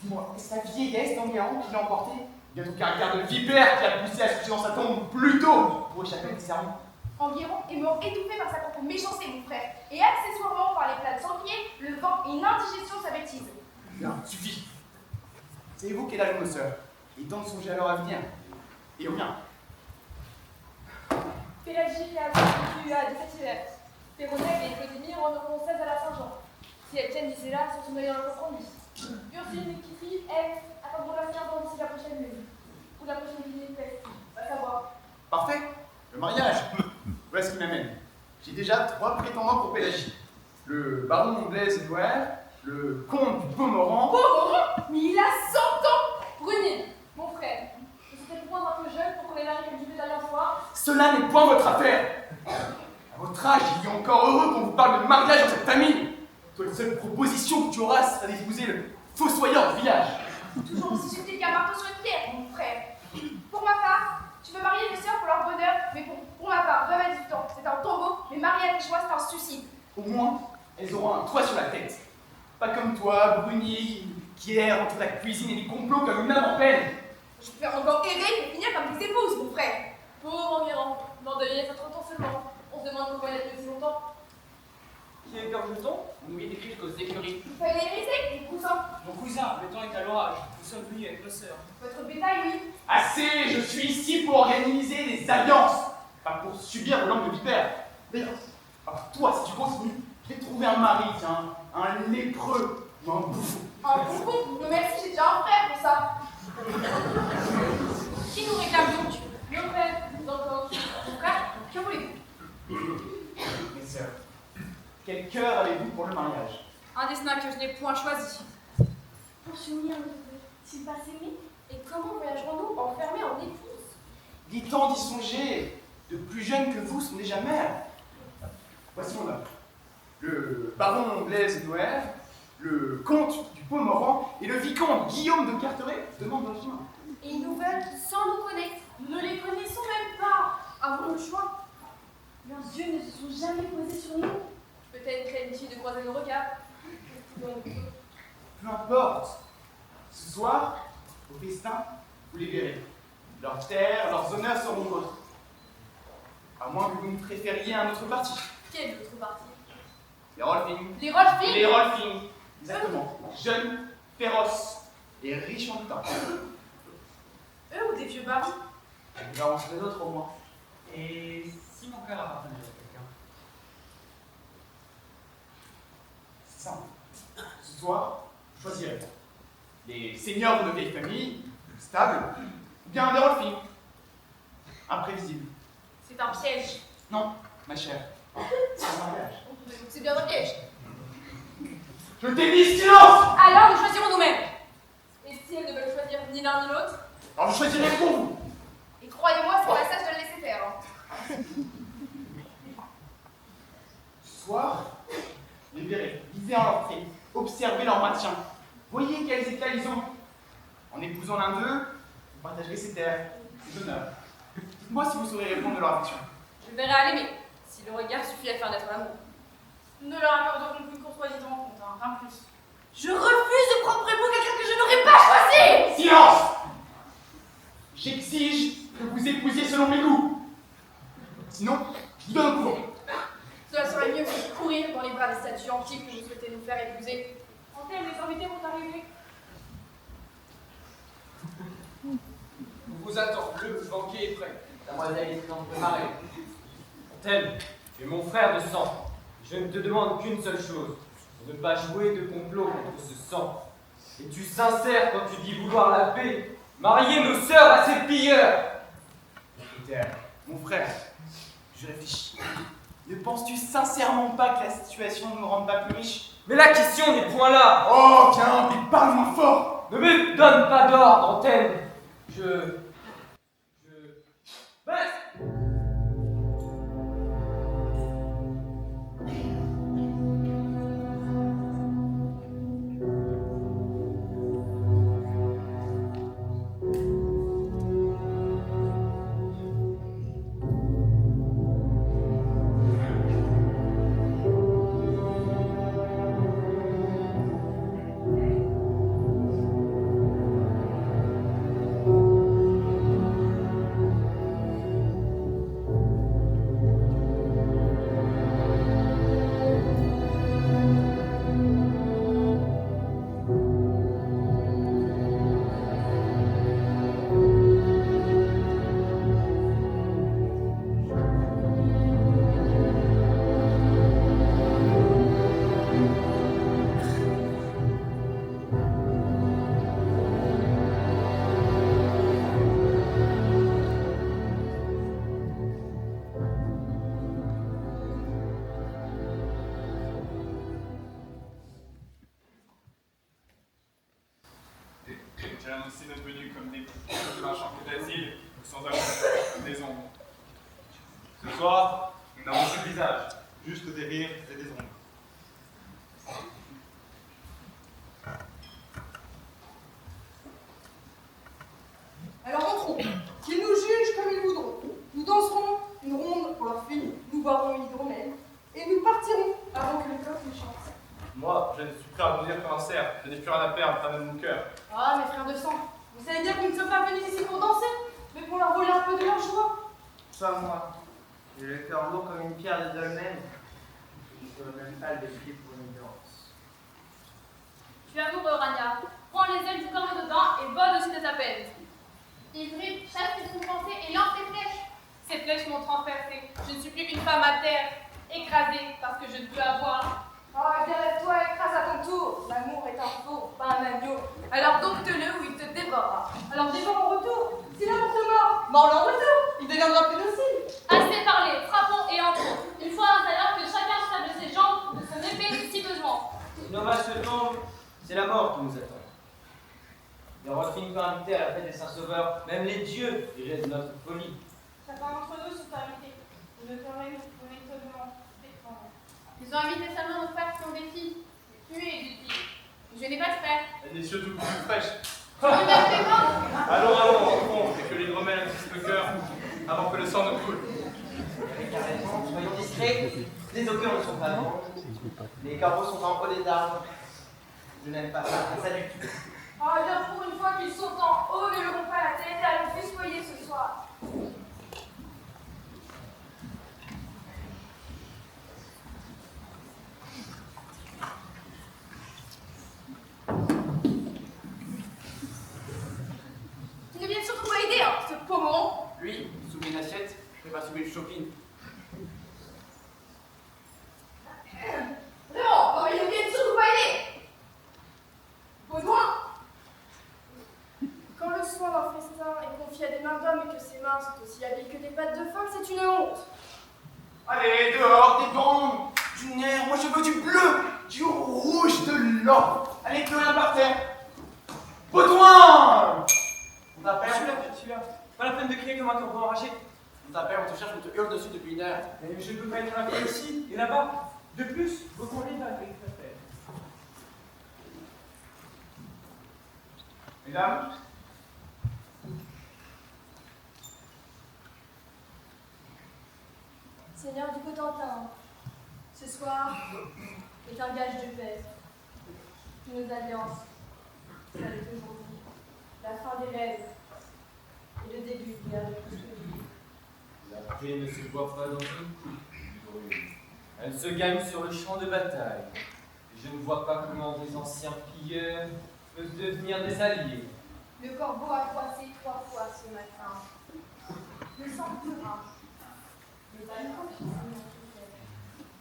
Dis-moi, est-ce la vieillesse d'Enguerrand qui l'a emporté? Bien ton caractère de vipère qui l'a poussé à se coucher dans sa tombe plus tôt pour échapper à des serments. Enguerrand est mort étouffé par sa propre méchanceté, mon frère, et accessoirement par les plats de sanglier, le vent et une indigestion de sa bêtise. Bien, suffit. Savez-vous quel âge nos sœurs? Il est temps de songer à leur avenir. Et au mien. Pélagie a vécu à 17 hivers. Péronelle et Clodimir en auront 16 à la Saint-Jean. Si elles tiennent d'ici là, sont une meilleure compromis. Ursule et Kitty, elles, attendront la 15 ans d'ici la prochaine lune. Ou la prochaine lune de fête, va savoir. Parfait. Le mariage. Voilà ce qui m'amène. J'ai déjà 3 prétendants pour Pélagie. Le baron Blaise Noir, le comte du Pomoran. Pomoran? Mais il a 100 ans! Bruni, mon frère, je suis peut-être point un peu jeune pour qu'on ait l'arrêt comme je disais la dernière fois. Cela n'est point votre affaire. À votre âge, il est encore heureux qu'on vous parle de mariage dans cette famille. Toi, la seule proposition que tu auras sera d'épouser le fossoyeur du village. Toujours aussi subtil qu'un marteau sur une pierre, mon frère. Pour ma part, tu veux marier tes sœurs pour leur bonheur, mais pour ma part, veuve à 18 ans, c'est un tombeau, mais marier à tes choix, c'est un suicide. Au moins, elles auront un toit sur la tête. Pas comme toi, Bruni, qui erre entre la cuisine et les complots comme une âme en peine. Je peux encore errer et finir comme tes épouses, mon frère. Pauvre Enguerrand, l'endeuillé ça 30 ans seulement. On se demande pourquoi il a tenu si longtemps. Qui est Gorgeton? On nous y décrit jusqu'aux écuries. Il fallait hériter, les cousins. Mon cousin, le temps est à l'orage. Nous sommes venus avec nos sœurs. Votre bétail, oui. Assez, je suis ici pour organiser des alliances, pas pour subir vos langues de vipère. D'ailleurs, toi, si tu continues, je vais trouver un mari, tiens, un lépreux ou un bouffon. Un bouffon? Non merci, j'ai déjà un frère pour ça. Qui nous réclame donc? Nos frères, nous encore. Mon frère, que voulez-vous? Mes sœurs, quel cœur avez-vous pour le mariage? Un destin que je n'ai point choisi. Pour s'unir, s'il pas s'aimer, et comment voyagerons-nous enfermés en épouse? Il est temps d'y songer. De plus jeunes que vous sont déjà mères. Voici mon homme. Le baron Blaise Noir, le comte du Pomoran et le vicomte Guillaume de Carteret demandent notre main. Et ils nous veulent sans nous connaître. Nous ne les connaissons même pas. Avons-nous le choix? Leurs yeux ne se sont jamais posés sur nous. Peut-être craignent-ils de croiser nos regards. Peu importe. Ce soir, au festin, vous les verrez. Leurs terres, leurs honneurs seront vôtres. À moins que vous ne préfériez un autre parti. Quel autre parti? Les Rolfing. Les Rolfing? Les Rolfing. Exactement. Jeunes, féroces, et riches en temps. Eux ou des vieux barons? Les barons sont les nôtres au moins. Et si mon père appartenait à quelqu'un? C'est simple. Ce soir, choisirez les seigneurs de nos vieilles familles, stables, ou bien des Rolfing. Imprévisibles. C'est un piège. Non, ma chère. C'est un mariage. C'est bien un piège. Je t'ai dit silence! Alors nous choisirons nous-mêmes. Et si elles ne veulent choisir ni l'un ni l'autre? Alors je choisirai pour vous. Et croyez-moi, c'est pas sage de le laisser faire. Hein. Ce soir, les verrez, lisez en leur trait, observez leur maintien. Voyez quels éclats ils ont. En épousant l'un d'eux, vous partagerez ses terres, ses honneurs. Dites-moi si vous saurez répondre de leur affection. Je verrai à l'aimer, si le regard suffit à faire naître l'amour. Nous ne leur accorderons qu'une courtoisie de rencontre, hein, rien de plus. Je refuse de prendre pour quelqu'un que je n'aurais pas choisi! Silence! J'exige que vous épousiez selon mes goûts. Sinon, je vous donne un couvent. Cela serait mieux que de courir dans les bras des statues antiques que vous souhaitez nous faire épouser. Antenne, les invités vont arriver. On vous attend, le banquier est prêt. La demoiselle est en préparée. Antenne, tu es mon frère de sang. Je ne te demande qu'une seule chose, ne pas jouer de complot contre ce sang. Es-tu sincère quand tu dis vouloir la paix, marier nos sœurs à ces pilleurs? Écoutez, mon frère, je réfléchis. Ne penses-tu sincèrement pas que la situation ne nous rende pas plus riches? Mais la question n'est point là. Oh, tiens, mais parle moins fort. Ne me donne pas d'ordre, Antenne. Baisse. J'ai annoncé notre venue comme des marchands d'asile, sans avoir des ombres. Ce soir, nous n'avons plus de visage, juste des rires et des ombres. Alors entrons, qu'ils nous jugent comme ils voudront. Nous danserons une ronde pour leur fille, nous boirons une hydromel, et nous partirons avant que le coq ne chante. Moi, je suis prêt à grandir comme un cerf, je n'ai plus rien à perdre, pas même mon cœur. Ah, mes frères de sang, vous savez bien que nous ne sommes pas venus ici pour danser, mais pour leur voler un peu de leur joie. Pas moi. J'ai le cœur lourd comme une pierre de dolmen. Je ne peux même pas le défier pour une danse. Tu es amoureux, Rania. Prends les ailes du corps dedans et vole au-dessus de ta peine. Ivry, chasse tes pensées et lance tes flèches. Ces flèches m'ont transpercée. Je ne suis plus qu'une femme à terre, écrasée parce que je ne peux avoir. Oh, eh bien lève-toi, écrase à ton tour. L'amour est un faux, pas un agneau. Alors dompte-le ou il te dévorera. Alors dévore en retour. Si l'amour te mord, mord-le en retour. Il deviendra plus docile. Assez parlé, frappons et entrons. Une fois à l'intérieur, que chacun stable ses jambes de son épée si besoin. Si nos vaches se tombent, c'est la mort qui nous attend. Les Rolfing pas invités à la fête des Saints-Sauveurs, même les dieux diraient de notre folie. Chacun d'entre nous sous sa invité. Je ferai mon étonnement. Ils ont invité seulement nos frères qui ont des filles. Tu es des filles. Je n'ai pas de frère. Elle est surtout plus fraîche. Tu veux même tes grands? Allons, rentrons, et que l'hydromel insiste le cœur avant que le sang ne coule. Carrément, soyons discrets. Les augures ne sont pas bons. Les corbeaux sont en haut des arbres. Je n'aime pas ça du tout. Ah, bien pour une fois qu'ils sont en haut, ne leurrons pas la tête et allons festoyer ce soir. shopping. Vraiment, parmi nous bien sûr, vous pas aider. Baudouin. Quand le soin d'un festin est confié à des mains d'hommes et que ces mains sont aussi habiles que des pattes de femme, c'est une honte. Allez, dehors, des bombes, du nerf, moi je veux du bleu, du rouge, de l'or. Allez, plus rien par terre. Baudouin! On t'appelle? Je suis là. Pas la peine de crier comme un corbeau enragé. On t'appelle, on te cherche, on te hurle dessus depuis 1 heure. Mais je ne peux pas être invité ici et là-bas. De plus, vos convives avec la fête. Mesdames, Seigneur du Cotentin, ce soir est un gage de paix. Nos alliances, celle d'aujourd'hui, la fin des rêves et le début de l'ère de prospérité. La paix ne se voit pas dans un coup. Elle se gagne sur le champ de bataille. Et je ne vois pas comment des anciens pilleurs peuvent devenir des alliés. Le corbeau a croissé 3 fois ce matin. Le sang pleura. Le balcon qui s'est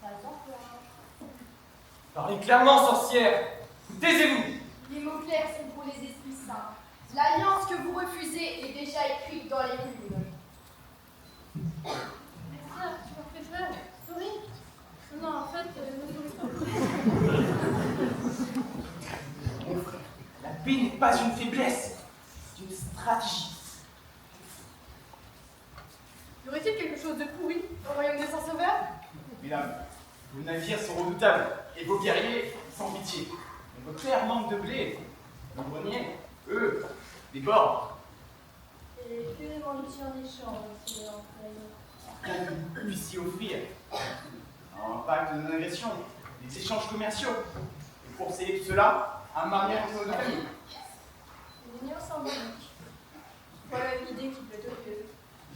la pleura. Parlez clairement, sorcière! Taisez-vous! Les mots clairs sont pour les esprits saints. L'alliance que vous refusez est déjà écrite dans les runes. Frère, tu m'as fait peur. Souris. Non, en fait, ne souris pas. mon frère, la paix n'est pas une faiblesse, c'est une stratégie. Y aurait-il quelque chose de pourri au royaume des Saint-Sauveurs? Mesdames, vos navires sont redoutables et vos guerriers sans pitié. Mais votre terre manque de blé. Nos greniers, eux, débordent. Et que demandes-tu en échange, Seigneur Employé? Rien que vous puissiez offrir. Un pacte de non-agression, des échanges commerciaux. Et pour sceller tout cela, un mariage entre nos deux familles. Une union symbolique. Voilà une idée qui plaît aux dieux.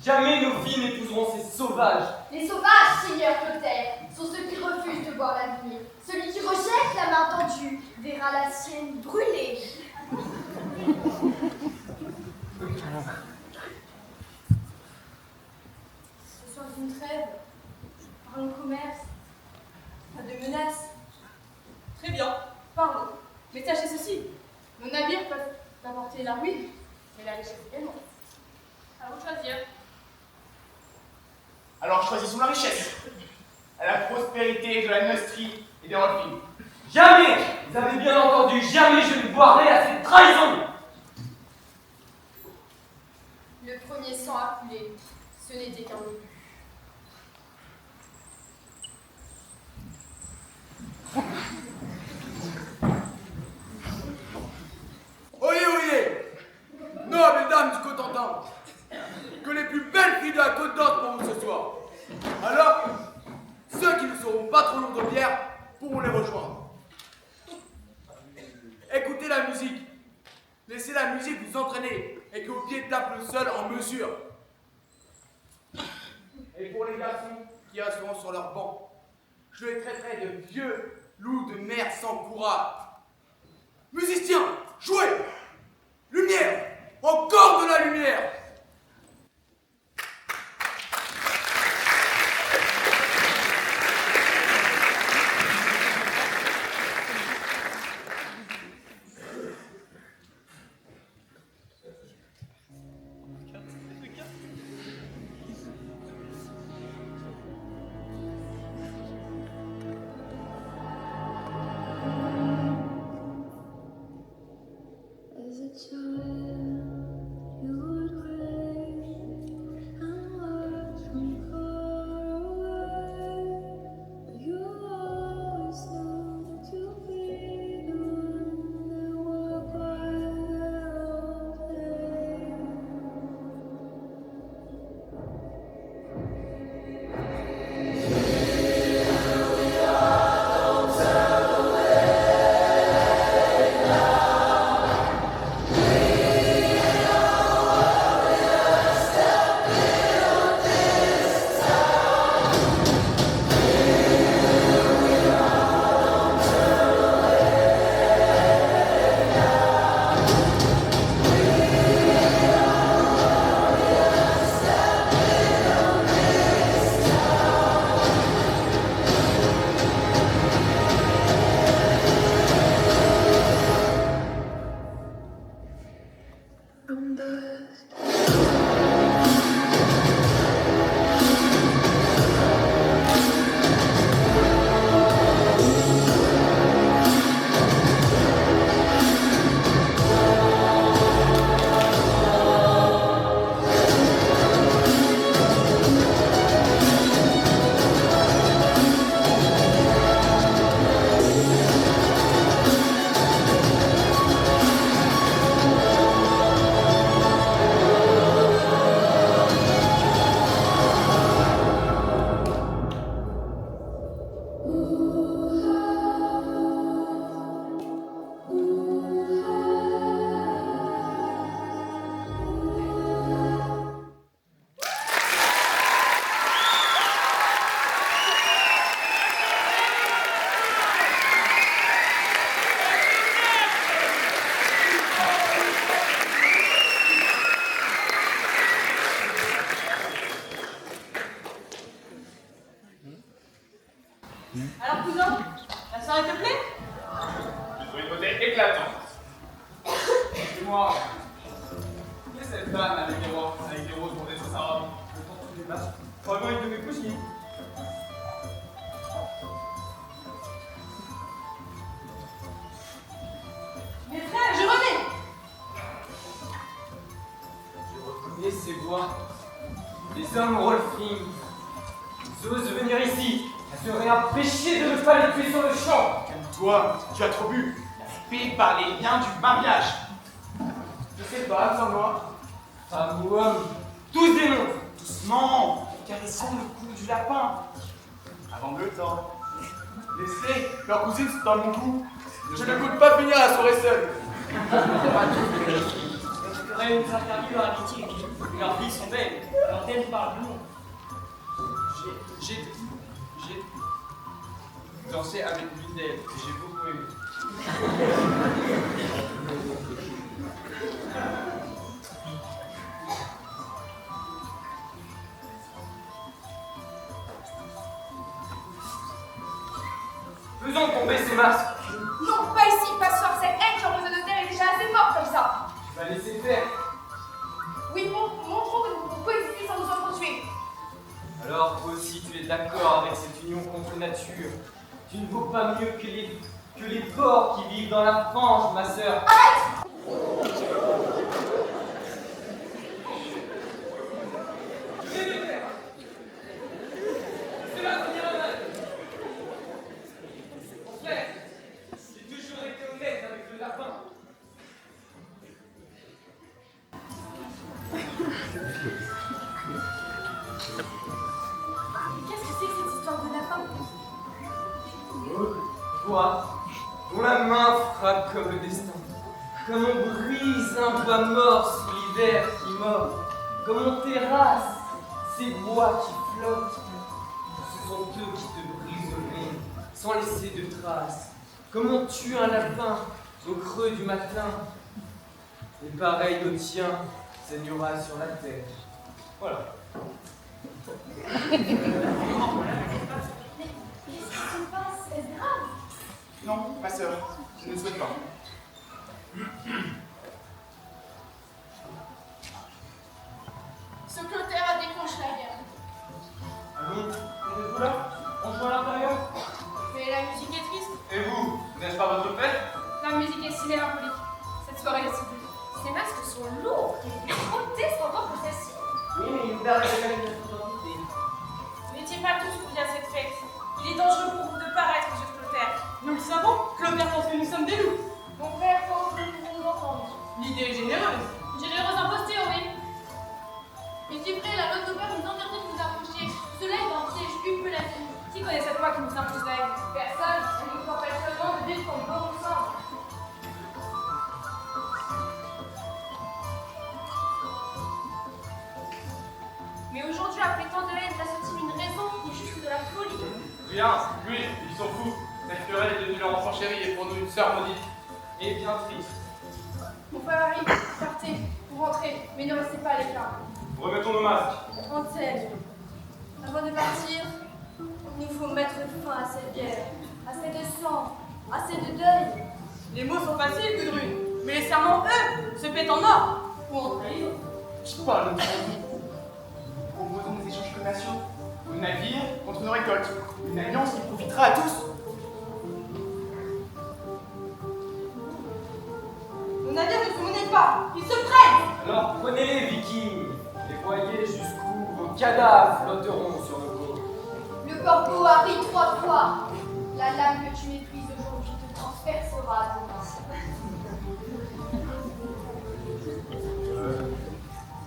Jamais nos filles n'épouseront ces sauvages! Les sauvages, Seigneur Clotaire, sont ceux qui refusent de voir l'avenir. Celui qui rejette la main tendue verra la sienne brûler. Ce soir d'une trêve, parlons commerce, pas de menaces. Très bien, parlons. Mais sachez ceci, nos navires peuvent apporter la ruine, mais la richesse également. À vous de choisir. Alors choisissons la richesse, à la prospérité de la nostrie et des Rolfing. Jamais! Vous avez bien entendu, jamais je ne boirai à cette trahison! Le premier sang a coulé, ce n'était qu'un début. Oyez, oyez! Nobles dames du Cotentin! Que les plus belles filles de la Côte d'Or pour vous ce soir! Alors, ceux qui ne seront pas trop lourds de bière pourront les rejoindre. Écoutez la musique. Laissez la musique vous entraîner et que vos pieds tapent le sol en mesure. Et pour les garçons qui resteront sur leur banc, je les traiterai de vieux loups de mer sans courage. Musiciens, jouez! Lumière! Encore de la lumière! As a child, you would wait and watch from far away. But you always know that you'll be the one that walk by their old day. We Alors, cousin, la soirée te plaît? Je trouve une beauté éclatante. Dis-moi, qui est cette dame avec des roses bordées sur sa robe? Je tente tous les matchs. Probablement une de mes cousines. Mes frères, je reviens! Je reconnais ces voix. Les hommes Rolfing. Ils osent venir ici. Ça serait un péché de ne pas les tuer sur le champ. Calme-toi, tu as trop bu. Fait par les liens du mariage. Je sais pas, sans moi. Femme ou homme, tous démons. Doucement, caressons le cou du lapin. Avant le temps. Laissez, leur cousine c'est dans mon cou. Je ne compte pas finir la soirée seule. J'aurais nous interdit leur amitié. Leurs vies sont belles. Leurs thèmes parlent de nous. J'ai dansé avec l'une d'elles et j'ai beaucoup aimé. Faisons tomber ces masques. Non, pas ici, pas ce soir. Cette haine qui représente de terre est déjà assez forte comme ça. Tu vas laisser faire. Oui, montrons que nous pouvons coexister sans nous entretuer. Alors toi aussi tu es d'accord avec cette union contre nature. Tu ne vaux pas mieux que les porcs qui vivent dans la fange, ma sœur. Arrête! C'est la première mal. Mon frère, j'ai toujours été honnête avec le lapin. Qu'est-ce que c'est que cette histoire de lapin? Toi, dont la main frappe comme le destin, comme on brise un bois mort sous l'hiver qui mord, comme on terrasse ces bois qui flottent, ce sont eux qui te brisent le nez, sans laisser de traces, comme on tue un lapin au creux du matin, et pareil au tien saignera sur la terre. Voilà. Mais qu'est-ce qui se passe? Est-ce grave? Non, ma sœur, je ne souhaite pas. Ce clotaire a déclenché la guerre. Allons, êtes-vous là? On joue à l'intérieur? Mais la musique est triste. Et vous, n'est-ce pas votre fête? La musique est si mélancolique. Cette soirée est si belle. Ces masques sont lourds et grotesques encore que celle-ci. Oui, mais il me permet de gagner notre identité. N'étiez pas tous pour à cette fête. Il est dangereux pour vous de paraître, monsieur Clotaire. Nous le savons, Clotaire pense que nous sommes des loups. Mon frère pense que nous pouvons nous entendre. L'idée est généreuse. Généreuse imposture, oui. Mais si vrai, la loi d'Aubert nous interdit de nous approcher. Cela est un piège huppeux la vie. Qui connaît cette loi qui nous impose la haine? Personne, elle nous empêche seulement de vivre comme bon sang. Mais aujourd'hui, après tant de haine, t'as-t-il une raison ou juste de la folie? Rien, lui, ils sont fous. Cette querelle est devenue leur enfant chéri et pour nous une sœur maudite. Et bien triste. Mon frère arrive, partez, vous rentrez, mais ne restez pas à l'écart. Remettons nos masques. Antel, avant de partir, il nous faut mettre fin à cette guerre, assez de sang, assez de deuil. Les mots sont faciles, Gudrun, mais les serments, eux, se pètent en or. ou en trahison. Je parle de trahison. Nous proposons des échanges commerciaux. Nos navires contre nos récoltes. Une alliance qui profitera à tous. Nos navires ne se monnaient pas, ils se prennent. Alors prenez-les, Vikings, et voyez jusqu'où vos cadavres flotteront sur le côtes. Le corbeau a ri 3 fois. La lame que tu méprises aujourd'hui te transpercera à ton âme.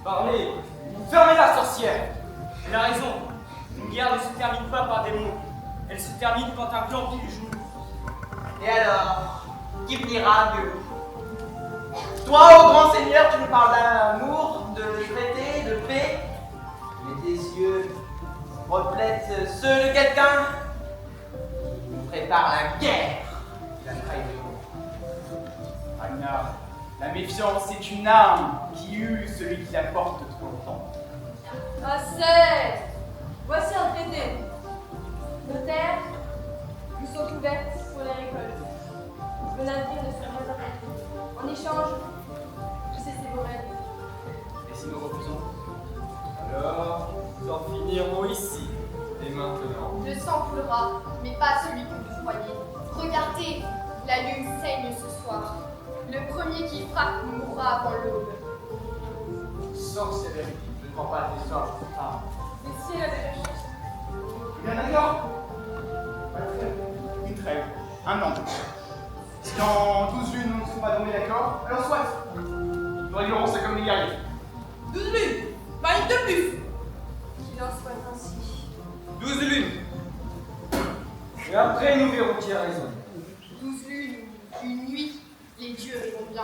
Parlez, fermez la sorcière. Elle a raison. Une guerre ne se termine pas par des mots. Elle se termine quand un plan pile joue. Et alors, qui pliera Dieu? Toi, ô grand seigneur, tu nous parles d'amour, de traité, de paix, mais tes yeux reflètent ceux de quelqu'un qui nous prépare la guerre et la trahison. Ragnar, la méfiance est une arme qui use celui qui la porte trop longtemps. Assez. Voici un traité. Nos terres nous sont ouvertes pour les récoltes. Le navire ne sera pas attaqué. En échange, je sais vos rêves. Et si nous refusons? Alors, nous en finirons ici, et maintenant. Le sang coulera, mais pas celui que vous croyez. Regardez, la lune saigne ce soir. Le premier qui frappe mourra avant l'aube. Sorcellerie, je ne prends pas tes sorts. Ah. Le ciel a déjà changé. Bien d'accord. Une trêve, un an. Si dans 12 lunes nous ne sommes pas tombés d'accord, alors soit. Nous réglerons ça comme des guerriers. 12 lunes, pas une de plus. Qu'il en soit ainsi. 12 lunes. Et après, nous verrons qui a raison. 12 lunes, une nuit, les dieux répondent bien.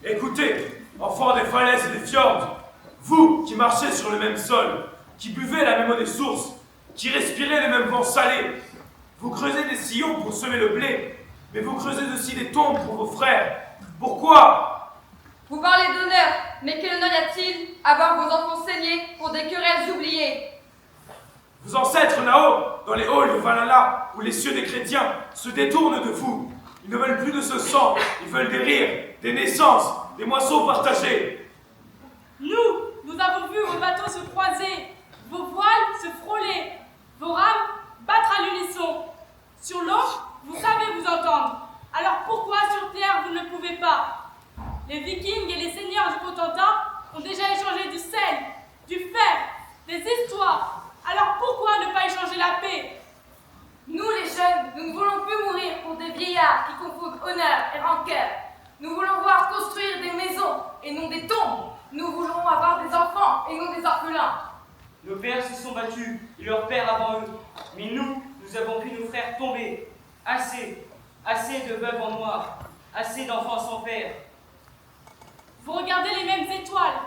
Écoutez, enfants des falaises et des fjords, vous qui marchez sur le même sol, qui buvez la même eau des sources, qui respirez les mêmes vents salés, vous creusez des sillons pour semer le blé, mais vous creusez aussi des tombes pour vos frères. Pourquoi? Vous parlez d'honneur, mais quel honneur y a-t-il à voir vos enfants saigner pour des querelles oubliées? Vos ancêtres là-haut, dans les halls de Valhalla, où les cieux des chrétiens se détournent de vous. Ils ne veulent plus de ce sang, ils veulent des rires, des naissances, des moissons partagées. Nous avons vu vos bateaux se croiser, vos voiles se frôler, vos rames battre à l'unisson. Sur l'eau, vous savez vous entendre. Alors pourquoi sur terre vous ne pouvez pas? Les Vikings et les seigneurs du Cotentin ont déjà échangé du sel, du fer, des histoires. Alors pourquoi ne pas échanger la paix? Nous les jeunes, nous ne voulons plus mourir pour des vieillards qui confondent honneur et rancœur. Nous voulons voir construire des maisons et non des tombes. Nous voulons avoir des enfants et non des orphelins. Nos pères se sont battus et leurs pères avant eux. Mais nous avons vu nos frères tomber. Assez de veuves en noir, assez d'enfants sans père. Vous regardez les mêmes étoiles.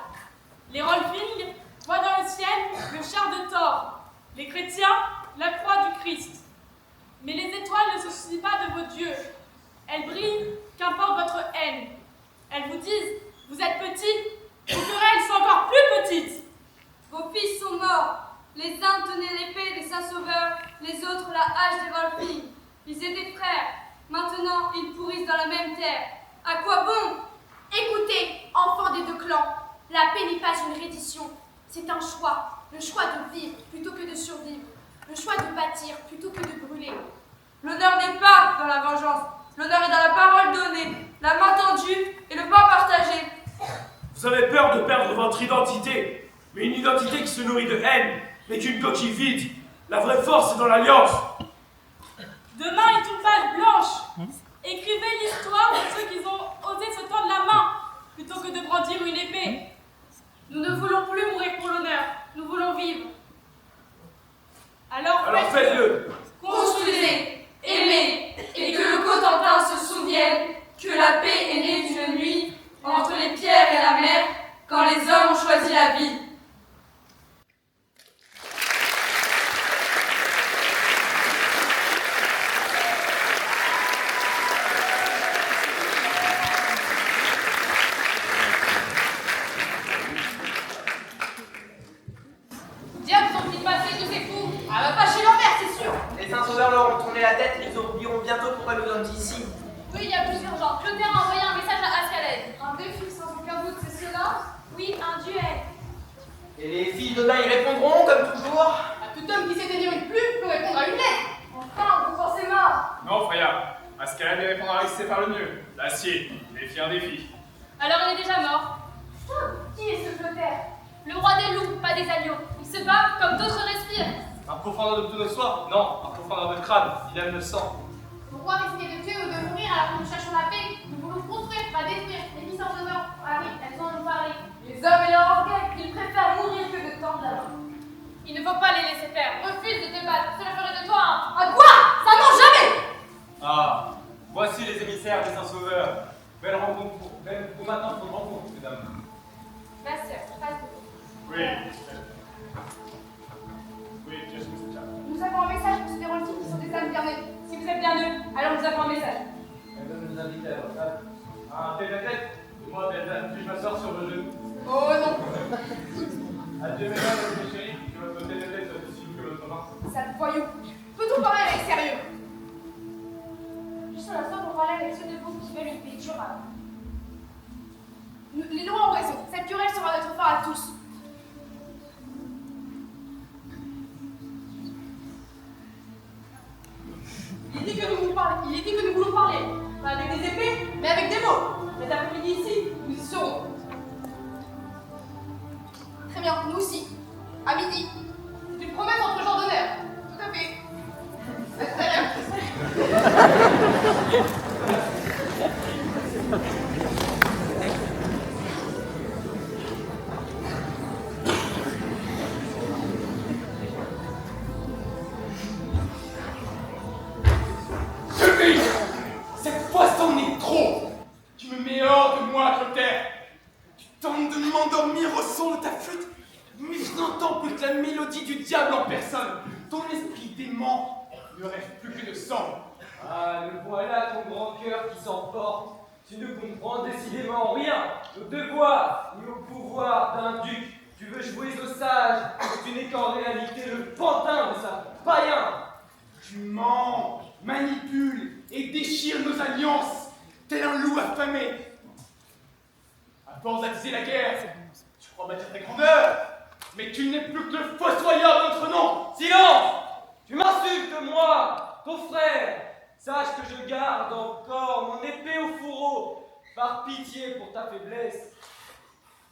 Les Rolfing voient dans le ciel le char de Thor. Les chrétiens, la croix du Christ. Mais les étoiles ne se soucient pas de vos dieux. Elles brillent, qu'importe votre haine. Elles vous disent, vous êtes petits, vos querelles sont encore plus petites. Vos fils sont morts. Les uns tenaient l'épée des Saint-Sauveurs, les autres la hache des Volfing. Ils étaient frères. Maintenant, ils pourrissent dans la même terre. À quoi bon? Écoutez, enfants des deux clans, la paix n'est pas une reddition, c'est un choix. Le choix de vivre plutôt que de survivre. Le choix de bâtir plutôt que de brûler. L'honneur n'est pas dans la vengeance. L'honneur est dans la parole donnée, la main tendue et le pain partagé. Vous avez peur de perdre votre identité, mais une identité qui se nourrit de haine n'est qu'une coquille vide. La vraie force est dans l'alliance. Demain est une page blanche. Écrivez l'histoire de ceux qui ont osé se tendre la main plutôt que de brandir une épée. Nous ne voulons plus mourir pour l'honneur, nous voulons vivre. Alors faites-le. Construisez, aimez, et que le Cotentin se souvienne que la paix est née d'une nuit entre les pierres et la mer quand les hommes ont choisi la vie. Diable, sont-ils passés tous ces fous? Ah, va pas chez leur mère, c'est sûr. Les Saint-Sauveurs leur ont tourné la tête, ils oublieront bientôt pourquoi nous sommes ici. Oui, il y a plus urgent. Clotaire a envoyé un message à Ascalès. Un défi sans aucun doute, c'est cela? Oui, un duel. Et les filles d'Odin y répondront, comme toujours. À tout homme qui sait tenir une plume peut répondre à une lettre. Enfin, vous pensez mort. Non, Freya. Ascalès y répondra avec ce qu'il sait faire le mieux. L'acier, défier un défi. Alors il est déjà mort. Qui est ce Clotaire? Le roi des loups, pas des agneaux. Il se bat comme d'autres respirent. Un profondeur de tous nos soirs? Non, un profondeur de crâne. Il aime le sang. Pourquoi risquer de tuer ou de mourir alors que nous cherchons la paix? Nous voulons construire, pas détruire. Les filles Saint-Sauveur arrivent, elles ont à nous parler. Les hommes et leur orgueil, ils préfèrent mourir que de tendre la main. Il ne faut pas les laisser faire. Refuse de te battre. Cela ferait de toi un... À quoi? Ça non, jamais! Ah, voici les émissaires des Saint-Sauveurs. Belle rencontre pour maintenant pour une rencontre, mesdames. Ma sœur, passe de Oui. Oui, qu'est-ce que c'est ça? Nous avons un message pour ces Rolfing qui sont des âmes bien nées. Si vous êtes bien eux, alors nous avons un message. Elle veut nous inviter à leur table. Ah, tête-à-tête. Moi, Belle-Dame, puis je m'asseoir sur vos genoux. Oh non! Adieu, mesdames, mes chéris, que votre tête-à-tête soit aussi que votre main. Sale voyou! Peut-on parler avec sérieux? Juste un instant pour parler avec ceux de vous qui veulent une paix durable. Les lois ont raison. Cette querelle sera notre fin à tous. Il dit que nous voulons parler. Pas avec des épées, mais avec des mots. Cet après-midi ici, nous y serons. Très bien, nous aussi. À midi. C'est une promesse entre gens d'honneur. Tout à fait. Très bien. Cette fois, c'en est trop! Tu me mets hors de moi, Clotaire! la mélodie du diable en personne. Ton esprit dément ne rêve plus que de sang. Ah, le voilà ton grand cœur qui s'emporte. Tu ne comprends décidément rien au devoir ni au pouvoir d'un duc. Tu veux jouer au sage, tu n'es qu'en réalité le pantin de sa païen. Tu mens, manipules et déchires nos alliances, tel un loup affamé. À force d'attiser la guerre, tu crois bâtir ta grandeur, mais tu n'es plus que le fossoyeur de notre nom. Silence! Tu m'insultes, moi, ton frère. Sache que je garde encore mon épée au fourreau, par pitié pour ta faiblesse.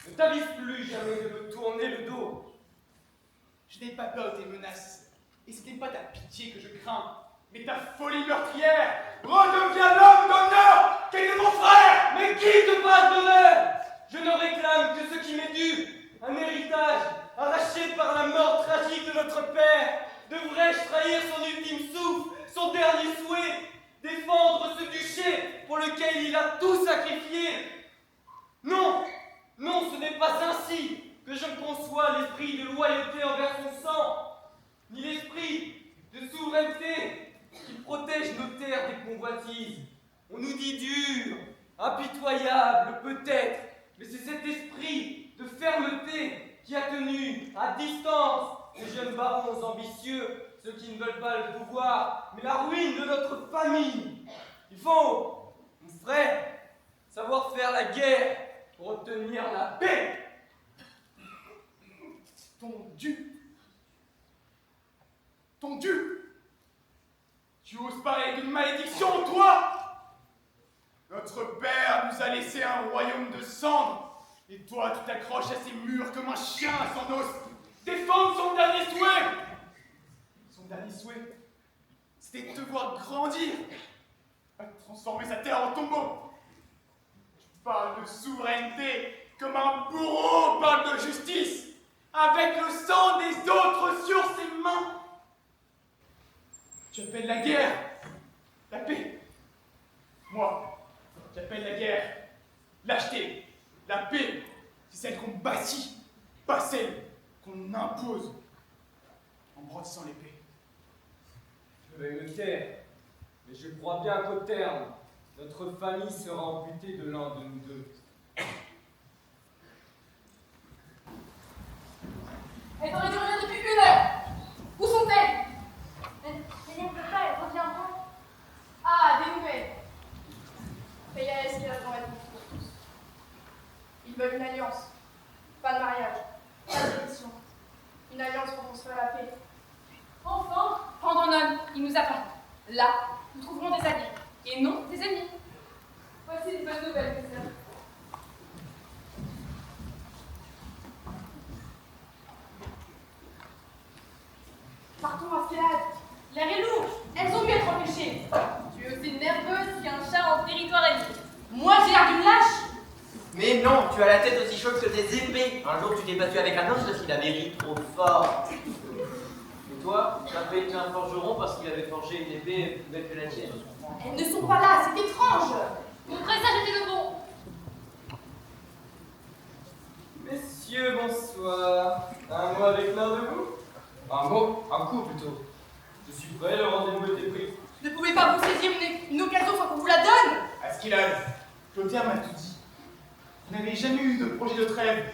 Ne t'avise plus jamais de me tourner le dos. Je n'ai pas peur de tes menaces, et ce n'est pas ta pitié que je crains, mais ta folie meurtrière. Redeviens l'homme d'honneur qu'est mon frère. Mais qui te passe d'honneur? Je ne réclame que ce qui m'est dû, un héritage arraché par la mort tragique de notre père. Devrais-je trahir son ultime souffle, son dernier souhait, défendre ce duché pour lequel il a tout sacrifié? Non, non, ce n'est pas ainsi que je conçois l'esprit de loyauté envers son sang, ni l'esprit de souveraineté qui protège nos terres des convoitises. On nous dit dur, impitoyable peut-être, mais c'est cet esprit de fermeté qui a tenu à distance les jeunes barons ambitieux, ceux qui ne veulent pas le pouvoir, mais la ruine de notre famille. Il faut, mon frère, savoir faire la guerre pour obtenir la paix. Ton duc. Ton duc. Tu oses parler d'une malédiction, toi? Notre père nous a laissé un royaume de cendres, et toi tu t'accroches à ces murs comme un chien à son os. Défendre son dernier souhait. Son dernier souhait, c'était de te voir grandir, à transformer sa terre en tombeau. Tu parles de souveraineté comme un bourreau parle de justice, avec le sang des autres sur ses mains. Tu appelles la guerre la paix. Moi, j'appelle la guerre lâcheté. La paix, c'est celle qu'on bâtit, pas celle qu'on impose en brandissant l'épée. Je vais me taire, mais je crois bien qu'au terme, notre famille sera amputée de l'un de nous deux. Elles auraient dû revenir depuis 1 heure. Où sont-elles? Mais n'aime pas, elles reviendront. Ah, des nouvelles. Paya et Esquila vont être pour tous. Ils veulent une alliance. Pas de mariage. Pas d'élection. Une alliance pour construire la paix. Enfin, prendre un homme, il nous appartient. Là, nous trouverons des alliés. Et non des ennemis. Voici une bonne nouvelle, mes sœurs. Partons, Askelad. L'air est lourd. Elles ont pu être empêchées. Tu es aussi nerveuse qu'un chat en territoire ennemi. Moi, j'ai l'air d'une lâche. Mais non, tu as la tête aussi chaude que des épées. Un jour, tu t'es battu avec un ange parce qu'il avait ri trop fort. Et toi, tu as été un forgeron parce qu'il avait forgé une épée plus belle que la tienne. Elles ne sont pas là, c'est étrange. Mon présage était le bon. Messieurs, bonsoir. Un mot avec l'un de vous? Un mot, un coup plutôt. Je suis prêt, le rendez-vous était pris. Ne pouvez pas vous saisir une occasion sans qu'on vous la donne. Askelad, Clotaire m'a tout dit. Vous n'avez jamais eu de projet de trêve.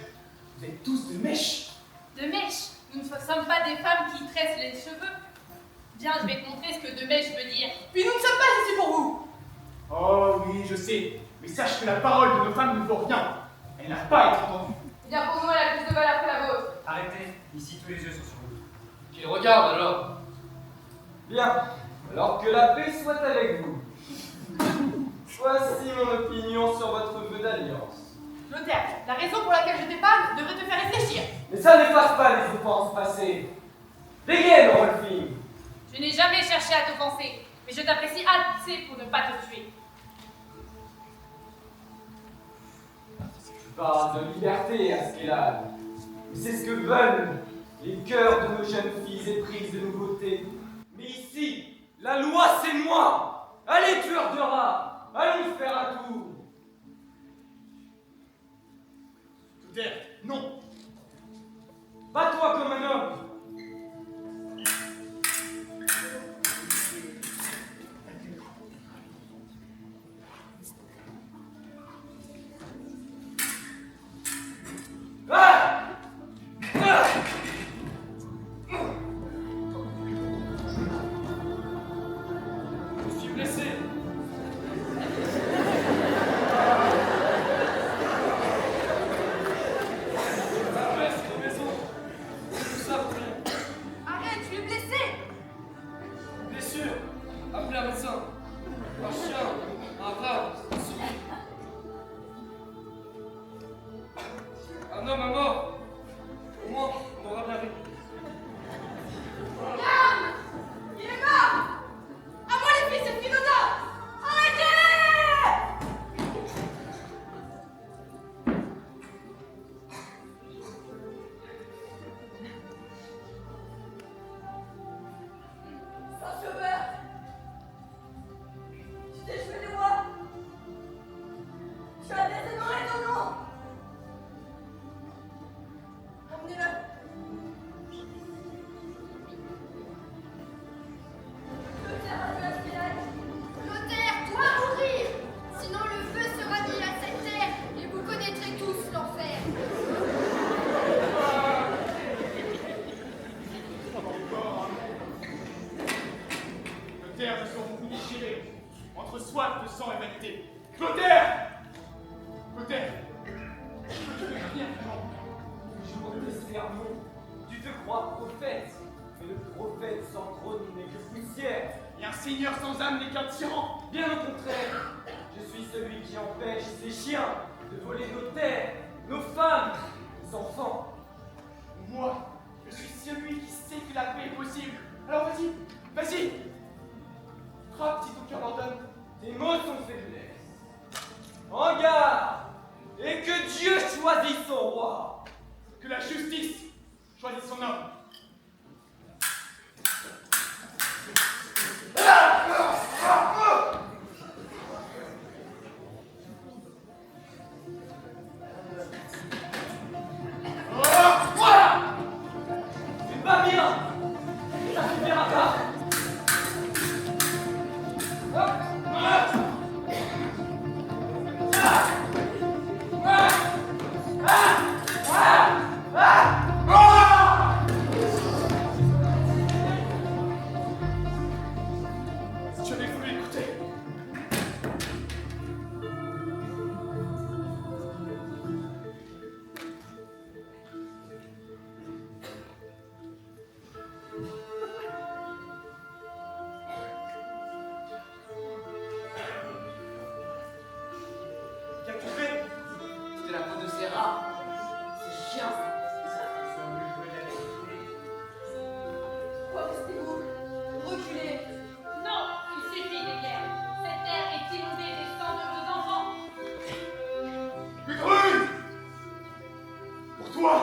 Vous êtes tous de mèche. De mèche, nous ne sommes pas des femmes qui tressent les cheveux. Viens, je vais te montrer ce que de mèche veut dire. Puis nous ne sommes pas ici pour vous. Oh oui, je sais. Mais sache que la parole de nos femmes ne vaut rien. Elle n'a pas à être entendue. Bien pour nous, elle a plus de valeur que la vôtre. Arrêtez, ici tous les yeux sont sur vous. Qu'il regarde alors. Bien, alors que la paix soit avec vous. Voici mon opinion sur votre vœu d'alliance. Clotaire, la raison pour laquelle je t'épargne devrait te faire réfléchir. Mais ça n'efface pas les offenses passées. Dégaine, Rolfine. Je n'ai jamais cherché à t'offenser, mais je t'apprécie assez pour ne pas te tuer. Tu parles de liberté, Askelad. C'est ce que veulent les cœurs de nos jeunes filles éprises de nouveautés. Mais ici, la loi c'est moi. Allez, tueurs de rats, allons faire un tour. Clotaire, non. Bats-toi comme un homme. Je suis blessé. Arrête, tu es blessé. Blessure. Appelez un médecin. Un chien. Un rat. Un souris. Un homme à mort. Au moins, on aura bien vu. Regarde! Il est mort! À moi les filles, c'est Pinota! Arrêtez! Saint-Sauveur, tu t'es joué de moi. Tu as déshonoré ton nom. Emmenez-le. Clotaire a vu la spirale. Clotaire doit mourir, sinon le feu sera mis à cette terre et vous connaîtrez tous l'enfer. Clotaire de son cou déchiré, entre soif de sang et vanité. Clotaire! Clotaire! Je ne rien vraiment. Jour de sermon, tu te crois prophète, mais le prophète sans trône n'est que poussière. Et un seigneur sans âme n'est qu'un tyran. Bien au contraire, je suis celui qui empêche ces chiens de voler nos terres, nos femmes, nos enfants. Moi, je suis celui qui sait que la paix est possible. Alors vas-y, vas-y! Frappe si ton cœur l'ordonne. Tes mots sont faiblesse. En garde, et que Dieu choisisse son roi. Que la justice choisisse son homme. C'est pas bien. Ça suffira pas. Si tu avais voulu écouter. Qu'as-tu fait? C'était la faute de ces rats, ces chiens. Pourquoi restez-vous? Reculez. Non, il suffit des guerres. Cette terre est inondée des sangs de vos enfants. Gudrun! Pour toi,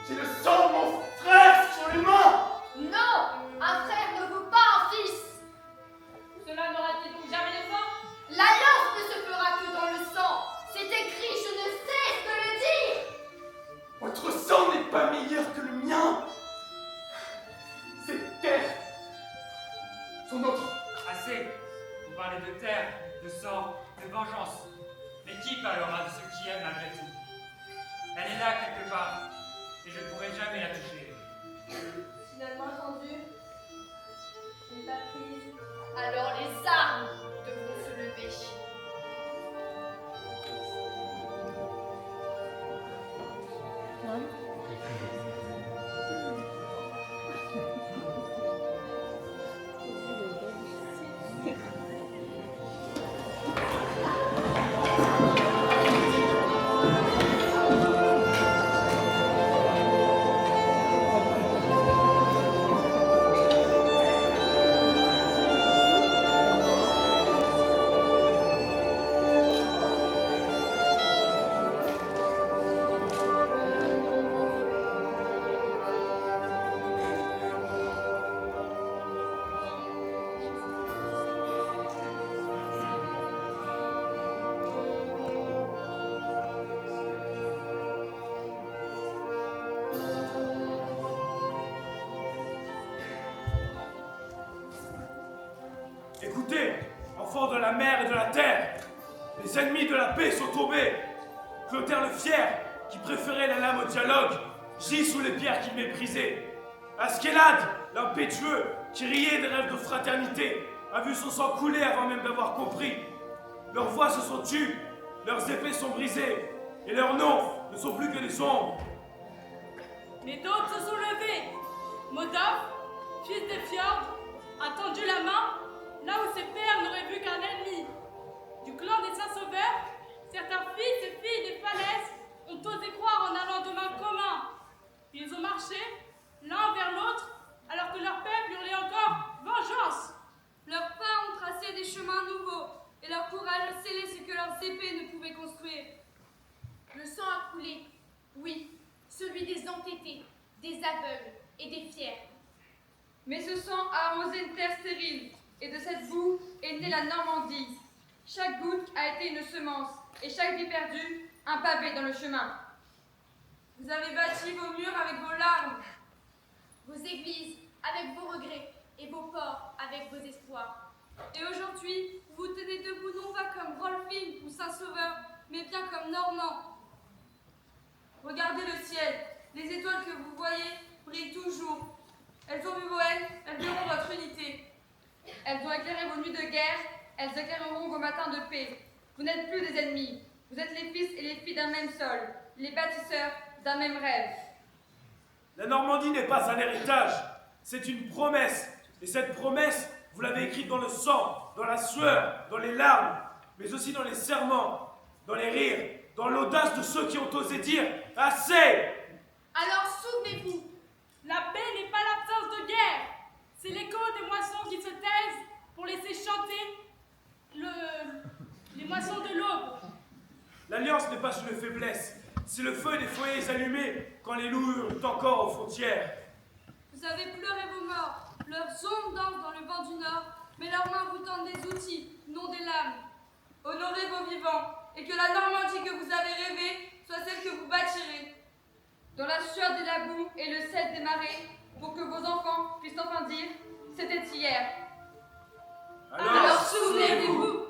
j'ai le sang de mon frère sur les mains! Non, un frère ne vaut pas un fils. Cela n'aura-t-il donc jamais de fin? L'alliance ne se fera que dans le sang. C'est écrit, je ne cesse de le dire. Votre sang n'est pas meilleur que le mien! Cette terre, son autre. Assez. Vous parlez de terre, de sang, de vengeance. Mais qui parlera de ce qui aime malgré tout? Elle est là quelque part, et je ne pourrai jamais la toucher. Finalement entendu, je n'ai pas prise. Alors les armes devront se lever. Écoutez, enfants de la mer et de la terre, les ennemis de la paix sont tombés. Clotaire le fier, qui préférait la lame au dialogue, gît sous les pierres qu'il méprisait. Askelad, l'impétueux, qui riait des rêves de fraternité, a vu son sang couler avant même d'avoir compris. Leurs voix se sont tues, leurs épées sont brisées, et leurs noms ne sont plus que des ombres. Mais d'autres se sont levés. Modov, fils des fjords, a tendu la main là où ses pères n'auraient vu qu'un ennemi. Du clan des Saint-Sauveurs, certains fils et filles des falaises ont osé croire en allant de main commun. Ils ont marché l'un vers l'autre alors que leur peuple hurlait encore vengeance. Leurs pas ont tracé des chemins nouveaux et leur courage a scellé ce que leurs épées ne pouvaient construire. Le sang a coulé, oui, celui des entêtés, des aveugles et des fiers. Mais ce sang a arrosé une terre stérile, et de cette boue est née la Normandie. Chaque goutte a été une semence, et chaque vie perdue, un pavé dans le chemin. Vous avez bâti vos murs avec vos larmes, vos églises avec vos regrets, et vos ports avec vos espoirs. Et aujourd'hui, vous tenez debout non pas comme Rolfing ou Saint-Sauveur, mais bien comme Normand. Regardez le ciel, les étoiles que vous voyez brillent toujours. Elles ont vu vos haines, elles verront votre unité. Elles ont éclairé vos nuits de guerre, elles éclaireront vos matins de paix. Vous n'êtes plus des ennemis, vous êtes les fils et les filles d'un même sol, les bâtisseurs d'un même rêve. La Normandie n'est pas un héritage, c'est une promesse. Et cette promesse, vous l'avez écrite dans le sang, dans la sueur, dans les larmes, mais aussi dans les serments, dans les rires, dans l'audace de ceux qui ont osé dire « Assez !» Alors souvenez-vous, la paix n'est pas l'absence de guerre, c'est l'écho des moissons qui se taisent pour laisser chanter les moissons de l'aube. L'alliance n'est pas une faiblesse, c'est le feu des foyers allumés quand les loups hurlent encore aux frontières. Vous avez pleuré vos morts, leurs ombres dansent dans le vent du nord, mais leurs mains vous tendent des outils, non des lames. Honorez vos vivants, et que la Normandie que vous avez rêvée soit celle que vous bâtirez. Dans la sueur de la boue et le sel des marées, pour que vos enfants puissent enfin dire « c'était hier ». Alors souvenez-vous.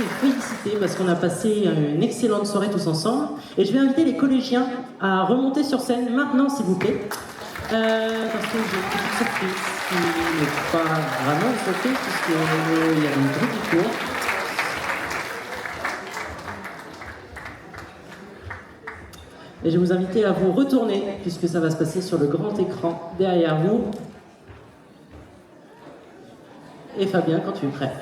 les féliciter parce qu'on a passé une excellente soirée tous ensemble. Et je vais inviter les collégiens à remonter sur scène maintenant, s'il vous plaît. Parce que j'ai une petite surprise qui n'est pas vraiment une surprise puisqu'il y a une grille qui court. Et je vais vous inviter à vous retourner puisque ça va se passer sur le grand écran derrière vous. Et Fabien, quand tu es prêt.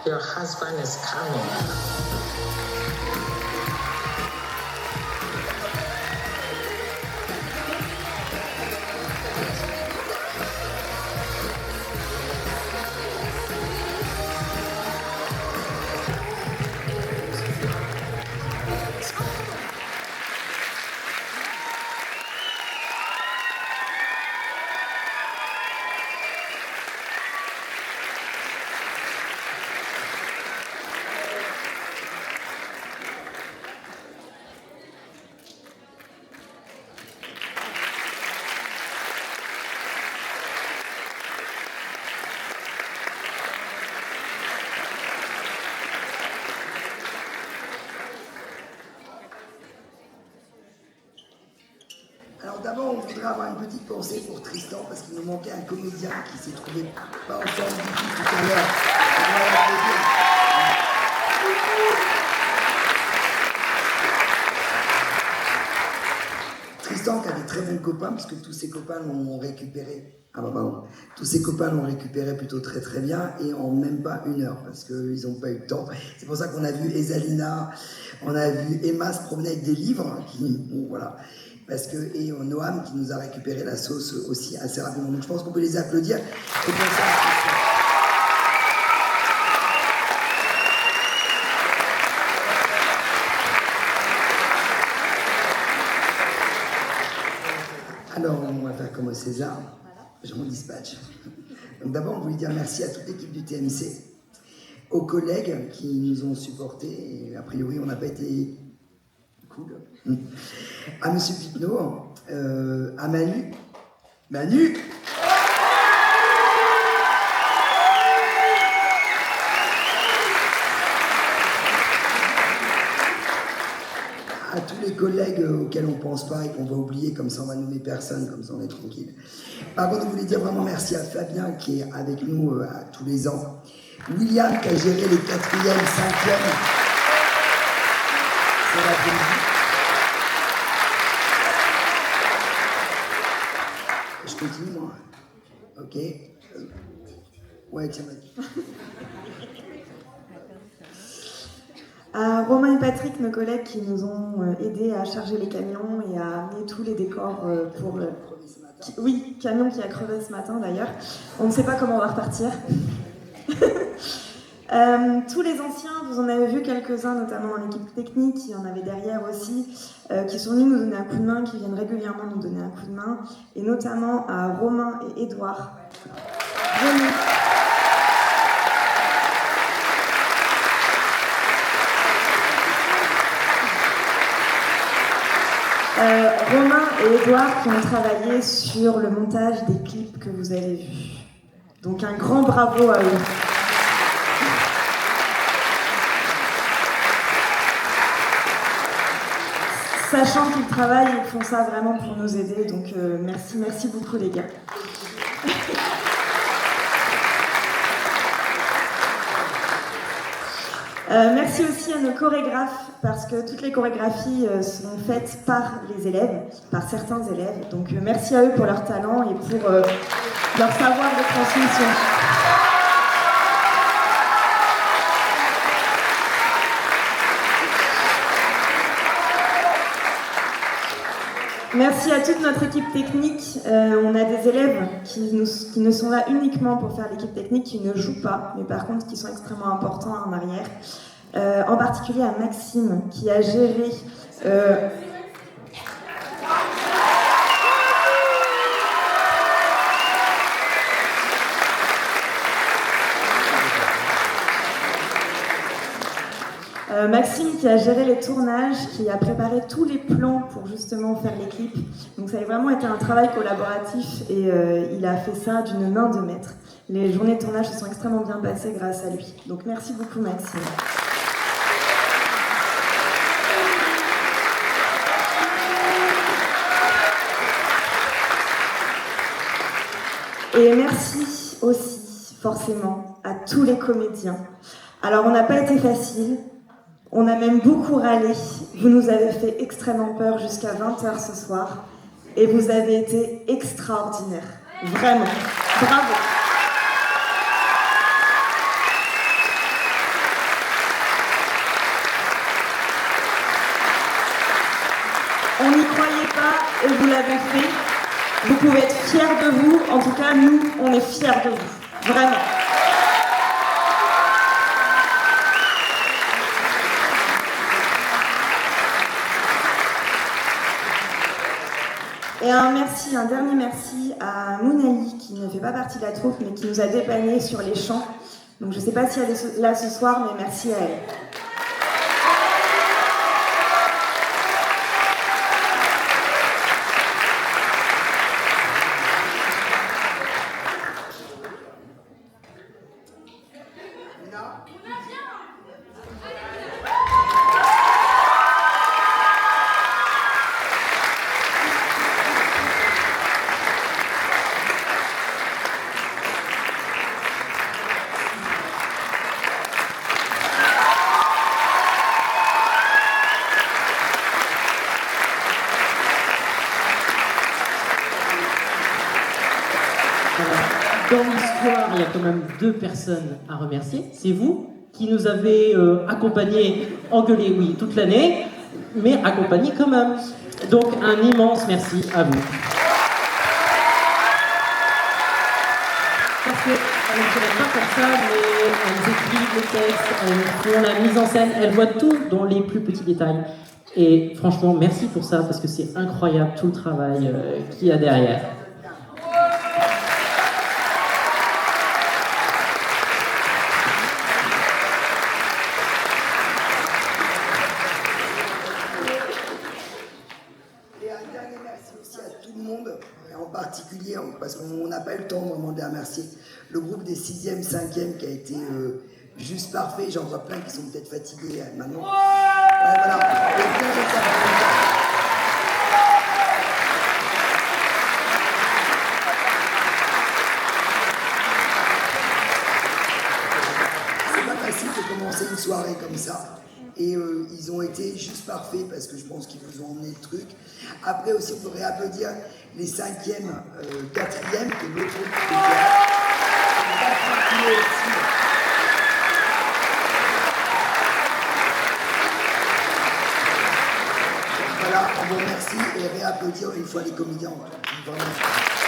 Your husband is coming. Alors d'abord, on voudrait avoir une petite pensée pour Tristan, parce qu'il nous manquait un comédien qui s'est trouvé pas ensemble du tout tout à l'heure. On va l'applaudir. Tristan qui a des très bons copains, parce que tous ses copains l'ont récupéré. Ah bah pardon. Tous ses copains l'ont récupéré plutôt très très bien, et en même pas 1 heure, parce qu'ils n'ont pas eu le temps. C'est pour ça qu'on a vu Esalina, on a vu Emma se promener avec des livres, bon voilà. Parce que, et Noam qui nous a récupéré la sauce aussi assez rapidement. Donc je pense qu'on peut les applaudir. Et pour ça, Alors, on va faire comme au César. J'ai mon dispatch. Donc d'abord, on voulait dire merci à toute l'équipe du TMC, aux collègues qui nous ont supportés, et a priori, on n'a pas été cool. À Monsieur Pipno, à Manu. Manu! À tous les collègues auxquels on pense pas et qu'on va oublier, comme ça on va nommer personne, comme ça on est tranquille. Par contre, on voulait dire vraiment merci à Fabien qui est avec nous à tous les ans. William qui a géré les 4e, 5e. C'est l'après-midi. Je continue moi. Ok. Ouais, tiens, vas-y. À Romain et Patrick, nos collègues qui nous ont aidés à charger les camions et à amener tous les décors pour... oui, camion qui a crevé ce matin d'ailleurs. On ne sait pas comment on va repartir. Tous les anciens, vous en avez vu quelques-uns, notamment dans l'équipe technique, il y en avait derrière aussi, qui sont venus nous donner un coup de main, qui viennent régulièrement nous donner un coup de main, et notamment à Romain et Édouard. Bienvenue. Romain et Édouard qui ont travaillé sur le montage des clips que vous avez vus. Donc un grand bravo à eux. Sachant qu'ils travaillent et qu'ils font ça vraiment pour nous aider, donc merci beaucoup les gars. Merci aussi à nos chorégraphes, parce que toutes les chorégraphies sont faites par les élèves, par certains élèves. Donc merci à eux pour leur talent et pour leur savoir de transmission. Merci à toute notre équipe technique. On a des élèves qui ne sont là uniquement pour faire l'équipe technique, qui ne jouent pas, mais par contre qui sont extrêmement importants en arrière. En particulier à Maxime, qui a géré... Maxime qui a géré les tournages, qui a préparé tous les plans pour justement faire les clips. Donc ça a vraiment été un travail collaboratif et il a fait ça d'une main de maître. Les journées de tournage se sont extrêmement bien passées grâce à lui. Donc merci beaucoup Maxime. Et merci aussi forcément à tous les comédiens. Alors on n'a pas été facile. On a même beaucoup râlé. Vous nous avez fait extrêmement peur jusqu'à 20h ce soir. Et vous avez été extraordinaires. Vraiment. Bravo. On n'y croyait pas et vous l'avez fait. Vous pouvez être fiers de vous. En tout cas, nous, on est fiers de vous. Vraiment. Et un dernier merci à Mounali, qui ne fait pas partie de la troupe, mais qui nous a dépanné sur les chants. Donc je ne sais pas si elle est là ce soir, mais merci à elle. Dans l'histoire, il y a quand même 2 personnes à remercier. C'est vous qui nous avez accompagnés, engueulés, oui, toute l'année, mais accompagnés quand même. Donc un immense merci à vous. Parce qu'elles ne seraient pas comme ça, mais elles écrivent les textes, elles font la mise en scène, elles voient tout dans les plus petits détails. Et franchement, merci pour ça, parce que c'est incroyable tout le travail qu'il y a derrière. Particulier, parce qu'on n'a pas eu le temps vraiment de les remercier. Le groupe des 6e, 5e qui a été juste parfait, j'en vois plein qui sont peut-être fatigués maintenant. Ouais, voilà. C'est pas facile de commencer une soirée comme ça. Et ils ont été juste parfaits parce que je pense qu'ils vous ont emmené le truc. Après aussi, on pourrait applaudir les 5e, 4e, que l'autre groupe de Voilà, on vous remercie et réapplaudir une fois les comédiens. Vraiment.